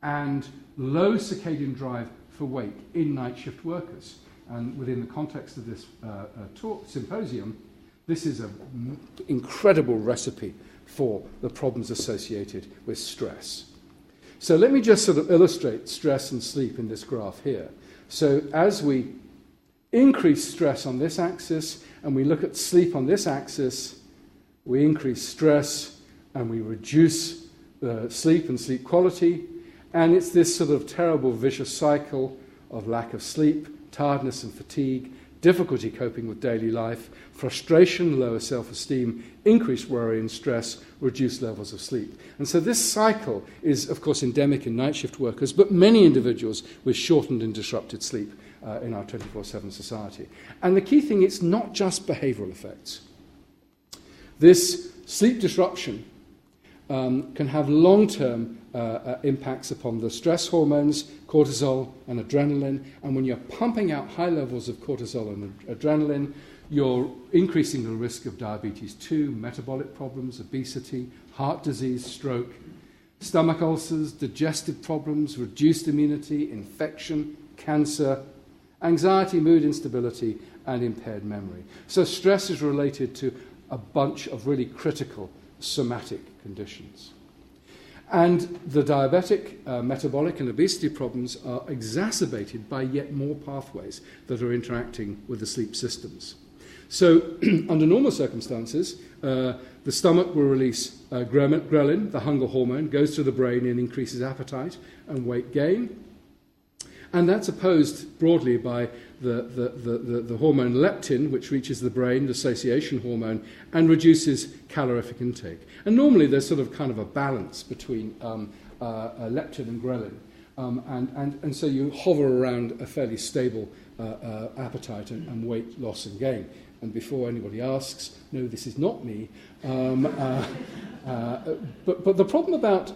and low circadian drive for wake in night shift workers. And within the context of this symposium, this is an incredible recipe for the problems associated with stress. So let me just sort of illustrate stress and sleep in this graph here. So as we increase stress on this axis and we look at sleep on this axis, we increase stress and we reduce sleep and sleep quality. And it's this sort of terrible vicious cycle of lack of sleep, tiredness and fatigue, difficulty coping with daily life, frustration, lower self-esteem, increased worry and stress, reduced levels of sleep. And so this cycle is, of course, endemic in night shift workers, but many individuals with shortened and disrupted sleep in our 24/7 society. And the key thing, it's not just behavioural effects. This sleep disruption can have long-term impacts upon the stress hormones, cortisol and adrenaline. And when you're pumping out high levels of cortisol and adrenaline, you're increasing the risk of diabetes 2, metabolic problems, obesity, heart disease, stroke, stomach ulcers, digestive problems, reduced immunity, infection, cancer, anxiety, mood instability, and impaired memory. So stress is related to a bunch of really critical somatic conditions. And the diabetic, metabolic, and obesity problems are exacerbated by yet more pathways that are interacting with the sleep systems. So, under normal circumstances, the stomach will release ghrelin, the hunger hormone, goes to the brain and increases appetite and weight gain. And that's opposed broadly by the hormone leptin, which reaches the brain, the satiation hormone, and reduces calorific intake. And normally there's sort of kind of a balance between leptin and ghrelin. And so you hover around a fairly stable appetite and weight loss and gain. And before anybody asks, no, this is not me. But the problem about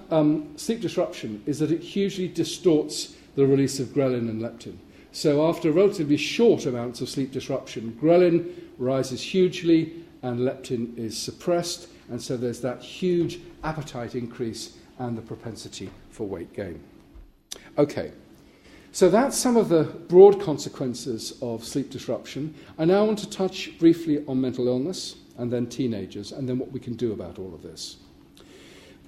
sleep disruption is that it hugely distorts the release of ghrelin and leptin. So after relatively short amounts of sleep disruption, ghrelin rises hugely and leptin is suppressed, and so there's that huge appetite increase and the propensity for weight gain. Okay, so that's some of the broad consequences of sleep disruption. I now want to touch briefly on mental illness, and then teenagers, and then what we can do about all of this.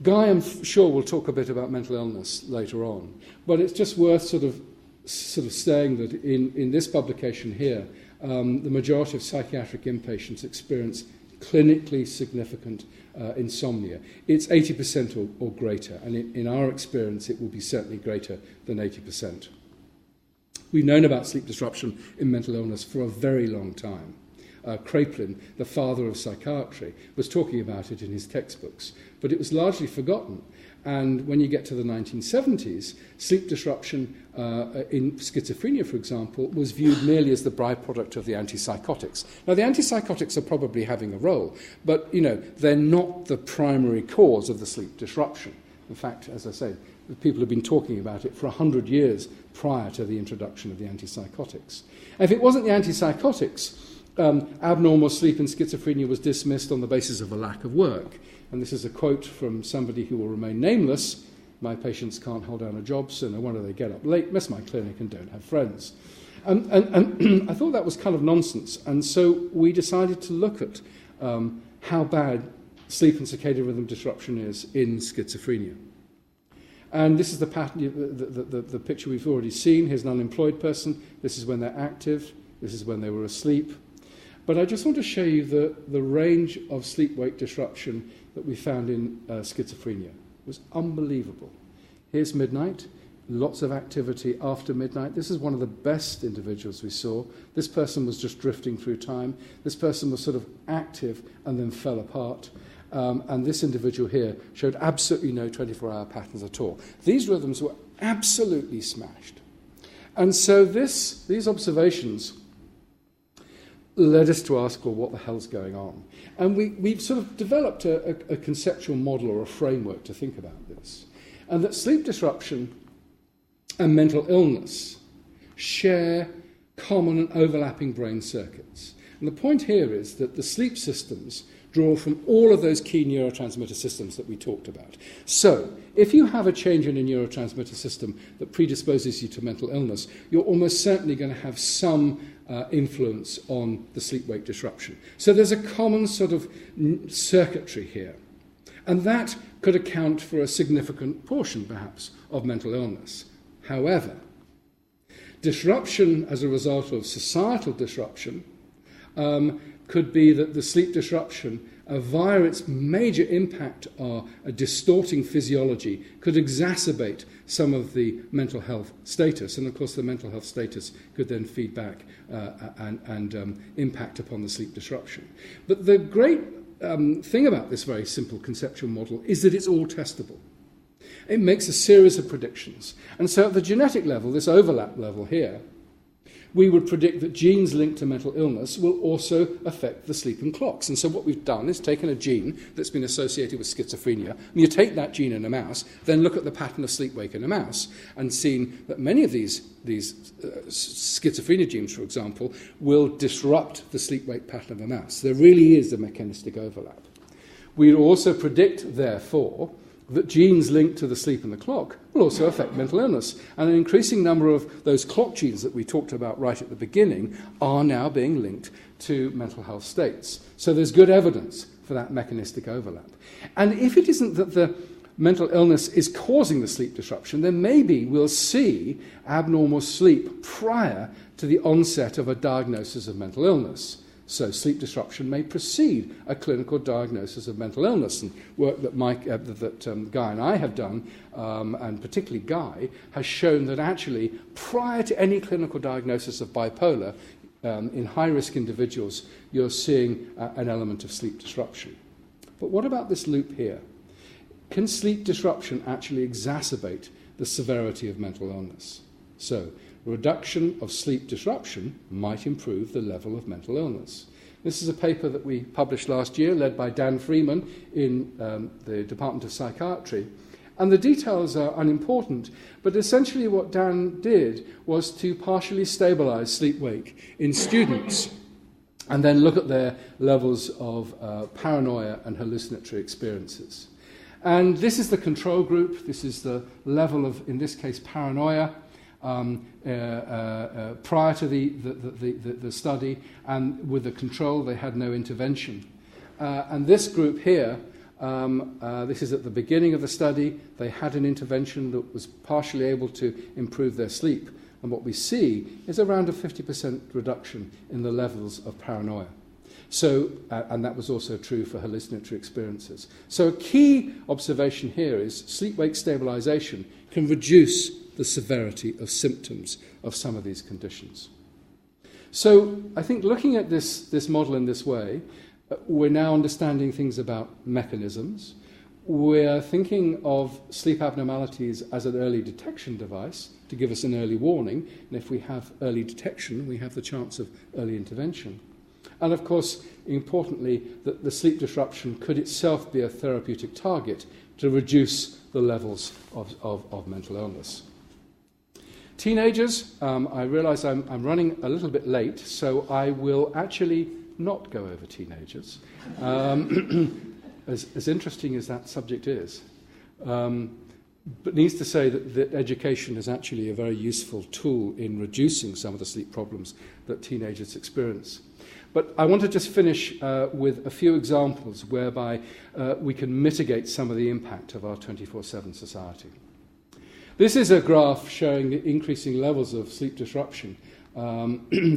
Guy, I'm sure, will talk a bit about mental illness later on, but it's just worth sort of saying that in this publication here, the majority of psychiatric inpatients experience clinically significant insomnia. It's 80% or greater, and in our experience, it will be certainly greater than 80%. We've known about sleep disruption in mental illness for a very long time. Kraepelin, the father of psychiatry, was talking about it in his textbooks, but it was largely forgotten. And when you get to the 1970s, sleep disruption in schizophrenia, for example, was viewed merely as the byproduct of the antipsychotics. Now, the antipsychotics are probably having a role, but, they're not the primary cause of the sleep disruption. In fact, as I say, people have been talking about it for 100 years prior to the introduction of the antipsychotics. And if it wasn't the antipsychotics, abnormal sleep in schizophrenia was dismissed on the basis of a lack of work. And this is a quote from somebody who will remain nameless. My patients can't hold down a job, so no wonder they get up late, miss my clinic, and don't have friends. And I thought that was kind of nonsense. And so we decided to look at how bad sleep and circadian rhythm disruption is in schizophrenia. And this is the pattern, the picture we've already seen. Here's an unemployed person. This is when they're active. This is when they were asleep. But I just want to show you the range of sleep-wake disruption that we found in schizophrenia. It was unbelievable. Here's midnight, lots of activity after midnight. This is one of the best individuals we saw. This person was just drifting through time. This person was sort of active and then fell apart. And this individual here showed absolutely no 24-hour patterns at all. These rhythms were absolutely smashed. And so these observations led us to ask, well, what the hell's going on? And we've sort of developed a conceptual model or a framework to think about this. And that sleep disruption and mental illness share common and overlapping brain circuits. And the point here is that the sleep systems draw from all of those key neurotransmitter systems that we talked about. So, if you have a change in a neurotransmitter system that predisposes you to mental illness, you're almost certainly going to have some influence on the sleep-wake disruption. So there's a common sort of circuitry here. And that could account for a significant portion, perhaps, of mental illness. However, disruption as a result of societal disruption could be that the sleep disruption, via its major impact on a distorting physiology, could exacerbate some of the mental health status. And, of course, the mental health status could then feed back and impact upon the sleep disruption. But the great thing about this very simple conceptual model is that it's all testable. It makes a series of predictions. And so at the genetic level, this overlap level here, we would predict that genes linked to mental illness will also affect the sleeping clocks. And so what we've done is taken a gene that's been associated with schizophrenia, and you take that gene in a mouse, then look at the pattern of sleep-wake in a mouse, and seen that many of these schizophrenia genes, for example, will disrupt the sleep-wake pattern of a mouse. There really is a mechanistic overlap. We also predict, therefore, that genes linked to the sleep and the clock will also affect mental illness. And an increasing number of those clock genes that we talked about right at the beginning are now being linked to mental health states. So there's good evidence for that mechanistic overlap. And if it isn't that the mental illness is causing the sleep disruption, then maybe we'll see abnormal sleep prior to the onset of a diagnosis of mental illness. So sleep disruption may precede a clinical diagnosis of mental illness. And work that Guy and I have done, and particularly Guy, has shown that actually prior to any clinical diagnosis of bipolar, in high-risk individuals, you're seeing an element of sleep disruption. But what about this loop here? Can sleep disruption actually exacerbate the severity of mental illness? So, reduction of sleep disruption might improve the level of mental illness. This is a paper that we published last year, led by Dan Freeman in the Department of Psychiatry. And the details are unimportant, but essentially what Dan did was to partially stabilize sleep-wake in students and then look at their levels of paranoia and hallucinatory experiences. And this is the control group. This is the level of, in this case, paranoia prior to the study, and with the control they had no intervention. And this group here, this is at the beginning of the study, they had an intervention that was partially able to improve their sleep, and what we see is around a 50% reduction in the levels of paranoia. So, and that was also true for hallucinatory experiences. So a key observation here is sleep-wake stabilization can reduce the severity of symptoms of some of these conditions. So I think looking at this model in this way, we're now understanding things about mechanisms. We're thinking of sleep abnormalities as an early detection device to give us an early warning. And if we have early detection, we have the chance of early intervention. And of course, importantly, that the sleep disruption could itself be a therapeutic target to reduce the levels of mental illness. Teenagers, I realise I'm running a little bit late, so I will actually not go over teenagers, as interesting as that subject is. But needs to say that education is actually a very useful tool in reducing some of the sleep problems that teenagers experience. But I want to just finish with a few examples whereby we can mitigate some of the impact of our 24/7 society. This is a graph showing the increasing levels of sleep disruption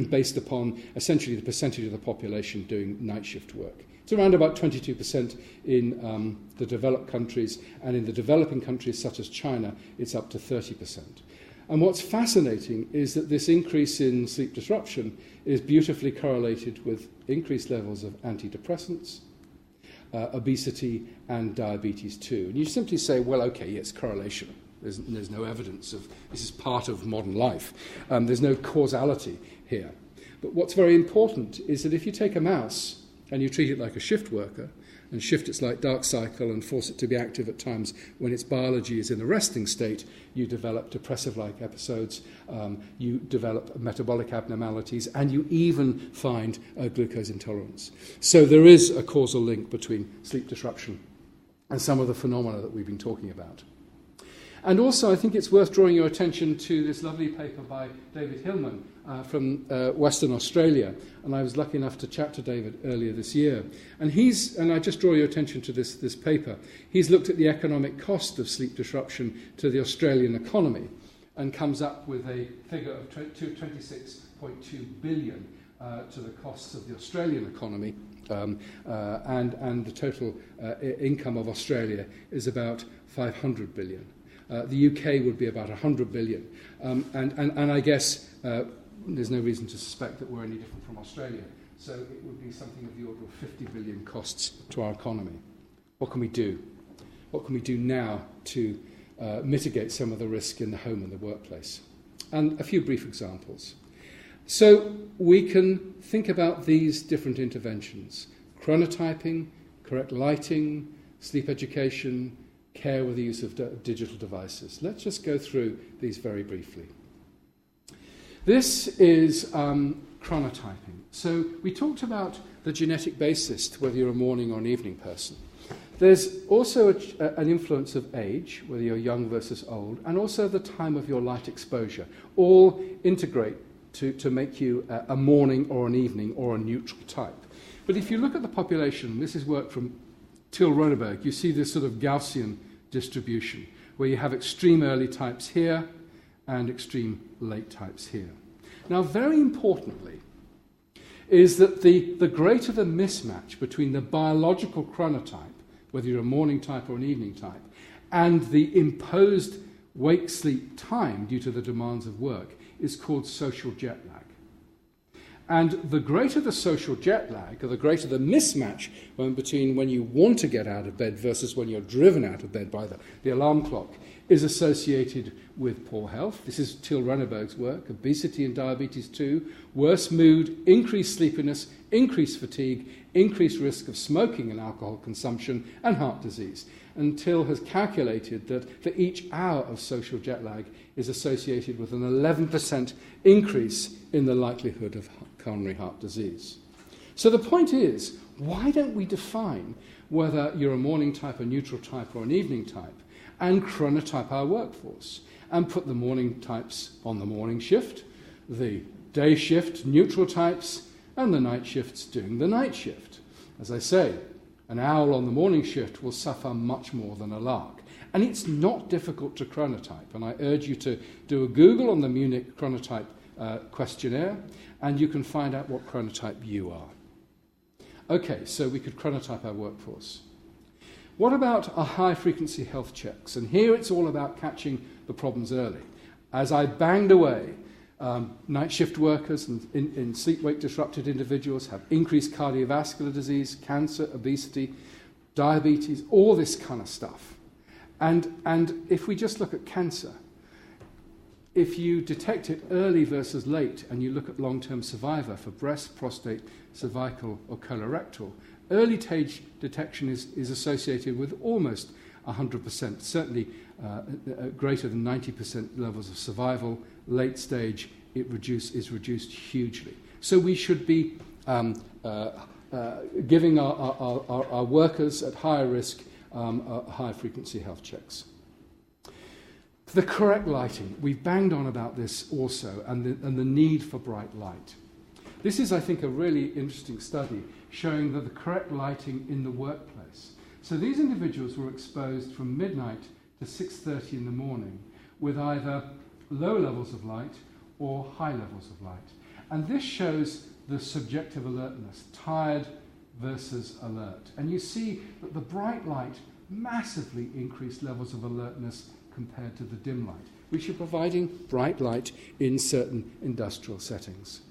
based upon essentially the percentage of the population doing night shift work. It's around about 22% in the developed countries, and in the developing countries such as China, it's up to 30%. And what's fascinating is that this increase in sleep disruption is beautifully correlated with increased levels of antidepressants, obesity, and diabetes too. And you simply say, well, okay, yes, correlation. There's no evidence of this is part of modern life. There's no causality here. But what's very important is that if you take a mouse and you treat it like a shift worker, and shift its like dark cycle and force it to be active at times when its biology is in a resting state, you develop depressive-like episodes, you develop metabolic abnormalities, and you even find glucose intolerance. So there is a causal link between sleep disruption and some of the phenomena that we've been talking about. And also, I think it's worth drawing your attention to this lovely paper by David Hillman from Western Australia. And I was lucky enough to chat to David earlier this year. And I just draw your attention to this paper. He's looked at the economic cost of sleep disruption to the Australian economy and comes up with a figure of 26.2 billion to the costs of the Australian economy. And the total income of Australia is about 500 billion. The UK would be about 100 billion. And I guess there's no reason to suspect that we're any different from Australia. So it would be something of the order of 50 billion costs to our economy. What can we do? What can we do now to mitigate some of the risk in the home and the workplace? And a few brief examples. So we can think about these different interventions: chronotyping, correct lighting, sleep education, care with the use of digital devices. Let's just go through these very briefly. This is chronotyping. So we talked about the genetic basis to whether you're a morning or an evening person. There's also an influence of age, whether you're young versus old, and also the time of your light exposure. All integrate to make you a morning or an evening or a neutral type. But if you look at the population, this is work from Till Ronneberg, you see this sort of Gaussian distribution, where you have extreme early types here and extreme late types here. Now, very importantly, is that the greater the mismatch between the biological chronotype, whether you're a morning type or an evening type, and the imposed wake-sleep time due to the demands of work, is called social jet lag. And the greater the social jet lag, or the greater the mismatch between when you want to get out of bed versus when you're driven out of bed by the alarm clock, is associated with poor health. This is Till Ronneberg's work: obesity and diabetes 2, worse mood, increased sleepiness, increased fatigue, increased risk of smoking and alcohol consumption, and heart disease. And Till has calculated that for each hour of social jet lag is associated with an 11% increase in the likelihood of coronary heart disease. So the point is, why don't we define whether you're a morning type, a neutral type, or an evening type, and chronotype our workforce, and put the morning types on the morning shift, the day shift neutral types, and the night shifts doing the night shift. As I say, an owl on the morning shift will suffer much more than a lark. And it's not difficult to chronotype. And I urge you to do a Google on the Munich chronotype questionnaire, and you can find out what chronotype you are. Okay, so we could chronotype our workforce. What about our high-frequency health checks? And here it's all about catching the problems early. As I banged away, night shift workers and in sleep-wake disrupted individuals have increased cardiovascular disease, cancer, obesity, diabetes, all this kind of stuff. And if we just look at cancer, if you detect it early versus late and you look at long-term survivor for breast, prostate, cervical or colorectal, early stage detection is associated with almost 100%, certainly greater than 90% levels of survival. Late stage, is reduced hugely. So we should be giving our workers at higher risk high frequency health checks. The correct lighting. We've banged on about this also, and the need for bright light. This is, I think, a really interesting study showing that the correct lighting in the workplace. So these individuals were exposed from midnight to 6:30 in the morning with either low levels of light or high levels of light. And this shows the subjective alertness, tired versus alert. And you see that the bright light massively increased levels of alertness compared to the dim light, which are providing bright light in certain industrial settings.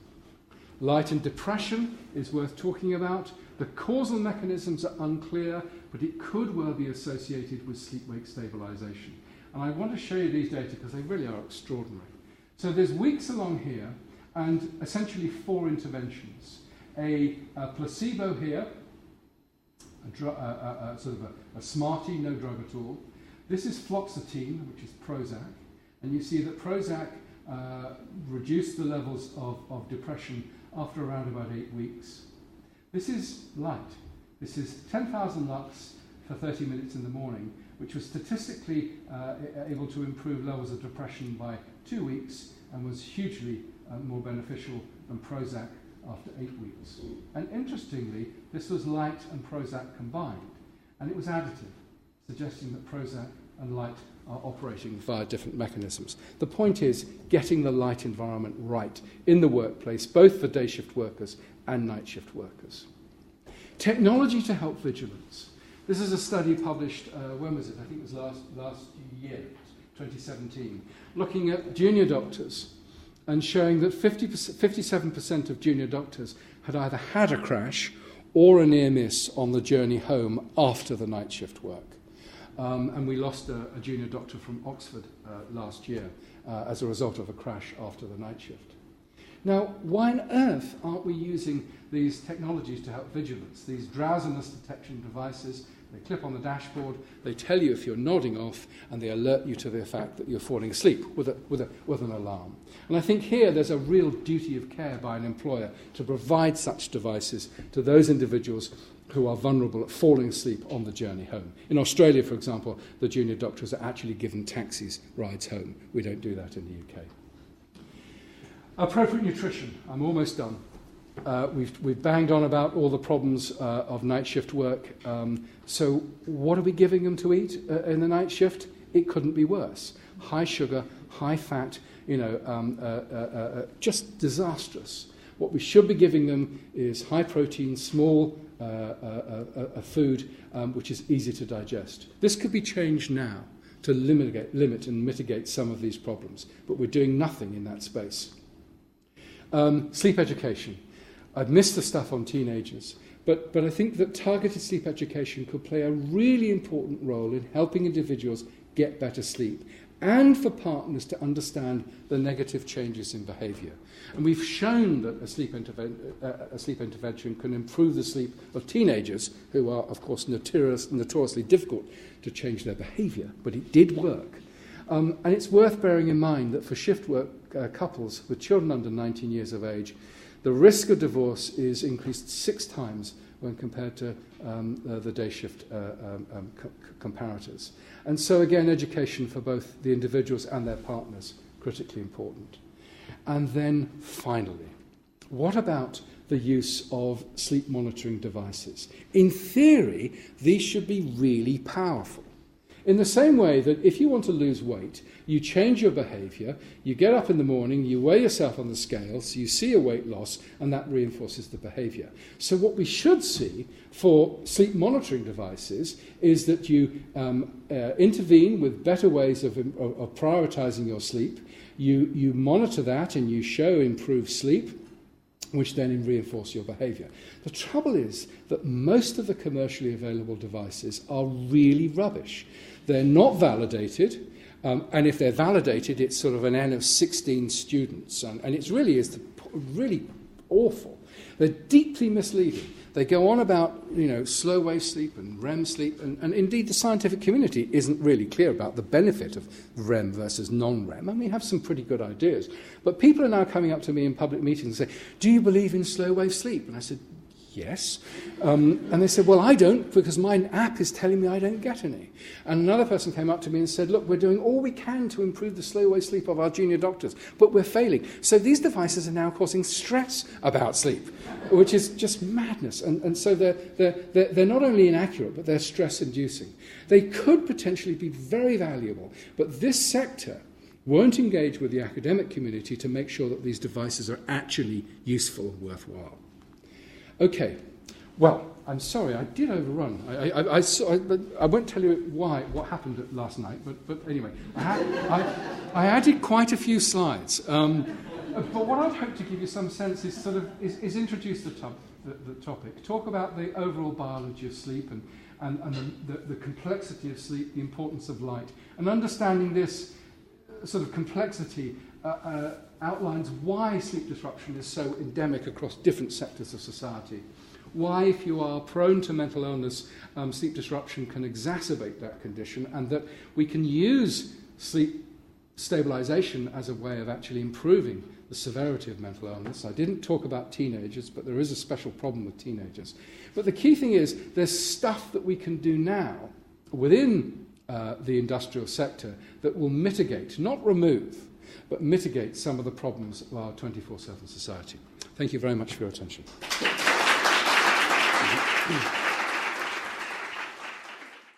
Light and depression is worth talking about. The causal mechanisms are unclear, but it could well be associated with sleep-wake stabilization. And I want to show you these data because they really are extraordinary. So there's weeks along here, and essentially 4 interventions. A placebo here, sort of a Smartie, no drug at all. This is fluoxetine, which is Prozac, and you see that Prozac reduced the levels of depression after around about 8 weeks. This is light. This is 10,000 lux for 30 minutes in the morning, which was statistically able to improve levels of depression by 2 weeks and was hugely more beneficial than Prozac after 8 weeks. And interestingly, this was light and Prozac combined, and it was additive, suggesting that Prozac and light are operating via different mechanisms. The point is getting the light environment right in the workplace, both for day shift workers and night shift workers. Technology to help vigilance. This is a study published, when was it? I think it was last year, 2017, looking at junior doctors and showing that 57% of junior doctors had either had a crash or a near miss on the journey home after the night shift work. And we lost a junior doctor from Oxford last year as a result of a crash after the night shift. Now, why on earth aren't we using these technologies to help vigilance? These drowsiness detection devices, they clip on the dashboard, they tell you if you're nodding off, and they alert you to the fact that you're falling asleep with an alarm. And I think here there's a real duty of care by an employer to provide such devices to those individuals who are vulnerable at falling asleep on the journey home. In Australia, for example, the junior doctors are actually given taxis rides home. We don't do that in the UK. Appropriate nutrition. I'm almost done. We've banged on about all the problems of night shift work. So what are we giving them to eat in the night shift? It couldn't be worse. High sugar, high fat, just disastrous. What we should be giving them is high protein, small food, which is easy to digest. This could be changed now to limit and mitigate some of these problems, but we're doing nothing in that space. Sleep education. I've missed the stuff on teenagers, but I think that targeted sleep education could play a really important role in helping individuals get better sleep and for partners to understand the negative changes in behaviour. And we've shown that a sleep intervention can improve the sleep of teenagers who are, of course, notoriously difficult to change their behaviour, but it did work. And it's worth bearing in mind that for shift work couples with children under 19 years of age, the risk of divorce is increased 6 times when compared to the day shift comparators. And so again, education for both the individuals and their partners, critically important. And then finally, what about the use of sleep monitoring devices? In theory, these should be really powerful. In the same way that if you want to lose weight, you change your behaviour, you get up in the morning, you weigh yourself on the scales, you see a weight loss, and that reinforces the behaviour. So what we should see for sleep monitoring devices is that you intervene with better ways of prioritising your sleep, you monitor that and you show improved sleep, which then reinforce your behaviour. The trouble is that most of the commercially available devices are really rubbish. They're not validated, and if they're validated, it's sort of an N of 16 students, and it really is really awful. They're deeply misleading. They go on about, slow wave sleep and REM sleep, and indeed the scientific community isn't really clear about the benefit of REM versus non-REM. And we have some pretty good ideas. But people are now coming up to me in public meetings and say, do you believe in slow wave sleep? And I said, yes. And they said, well, I don't, because my app is telling me I don't get any. And another person came up to me and said, look, we're doing all we can to improve the slow wave sleep of our junior doctors, but we're failing. So these devices are now causing stress about sleep, which is just madness. And so they're not only inaccurate, but they're stress-inducing. They could potentially be very valuable, but this sector won't engage with the academic community to make sure that these devices are actually useful and worthwhile. Okay, well, I'm sorry, I did overrun. I won't tell you what happened last night, but anyway, I added quite a few slides. But what I'd hope to give you some sense is is introduce the topic, talk about the overall biology of sleep and the complexity of sleep, the importance of light, and understanding this sort of complexity outlines why sleep disruption is so endemic across different sectors of society. Why, if you are prone to mental illness, sleep disruption can exacerbate that condition, and that we can use sleep stabilization as a way of actually improving the severity of mental illness. I didn't talk about teenagers, but there is a special problem with teenagers. But the key thing is there's stuff that we can do now within the industrial sector that will mitigate, not remove, but mitigate some of the problems of our 24/7 society. Thank you very much for your attention.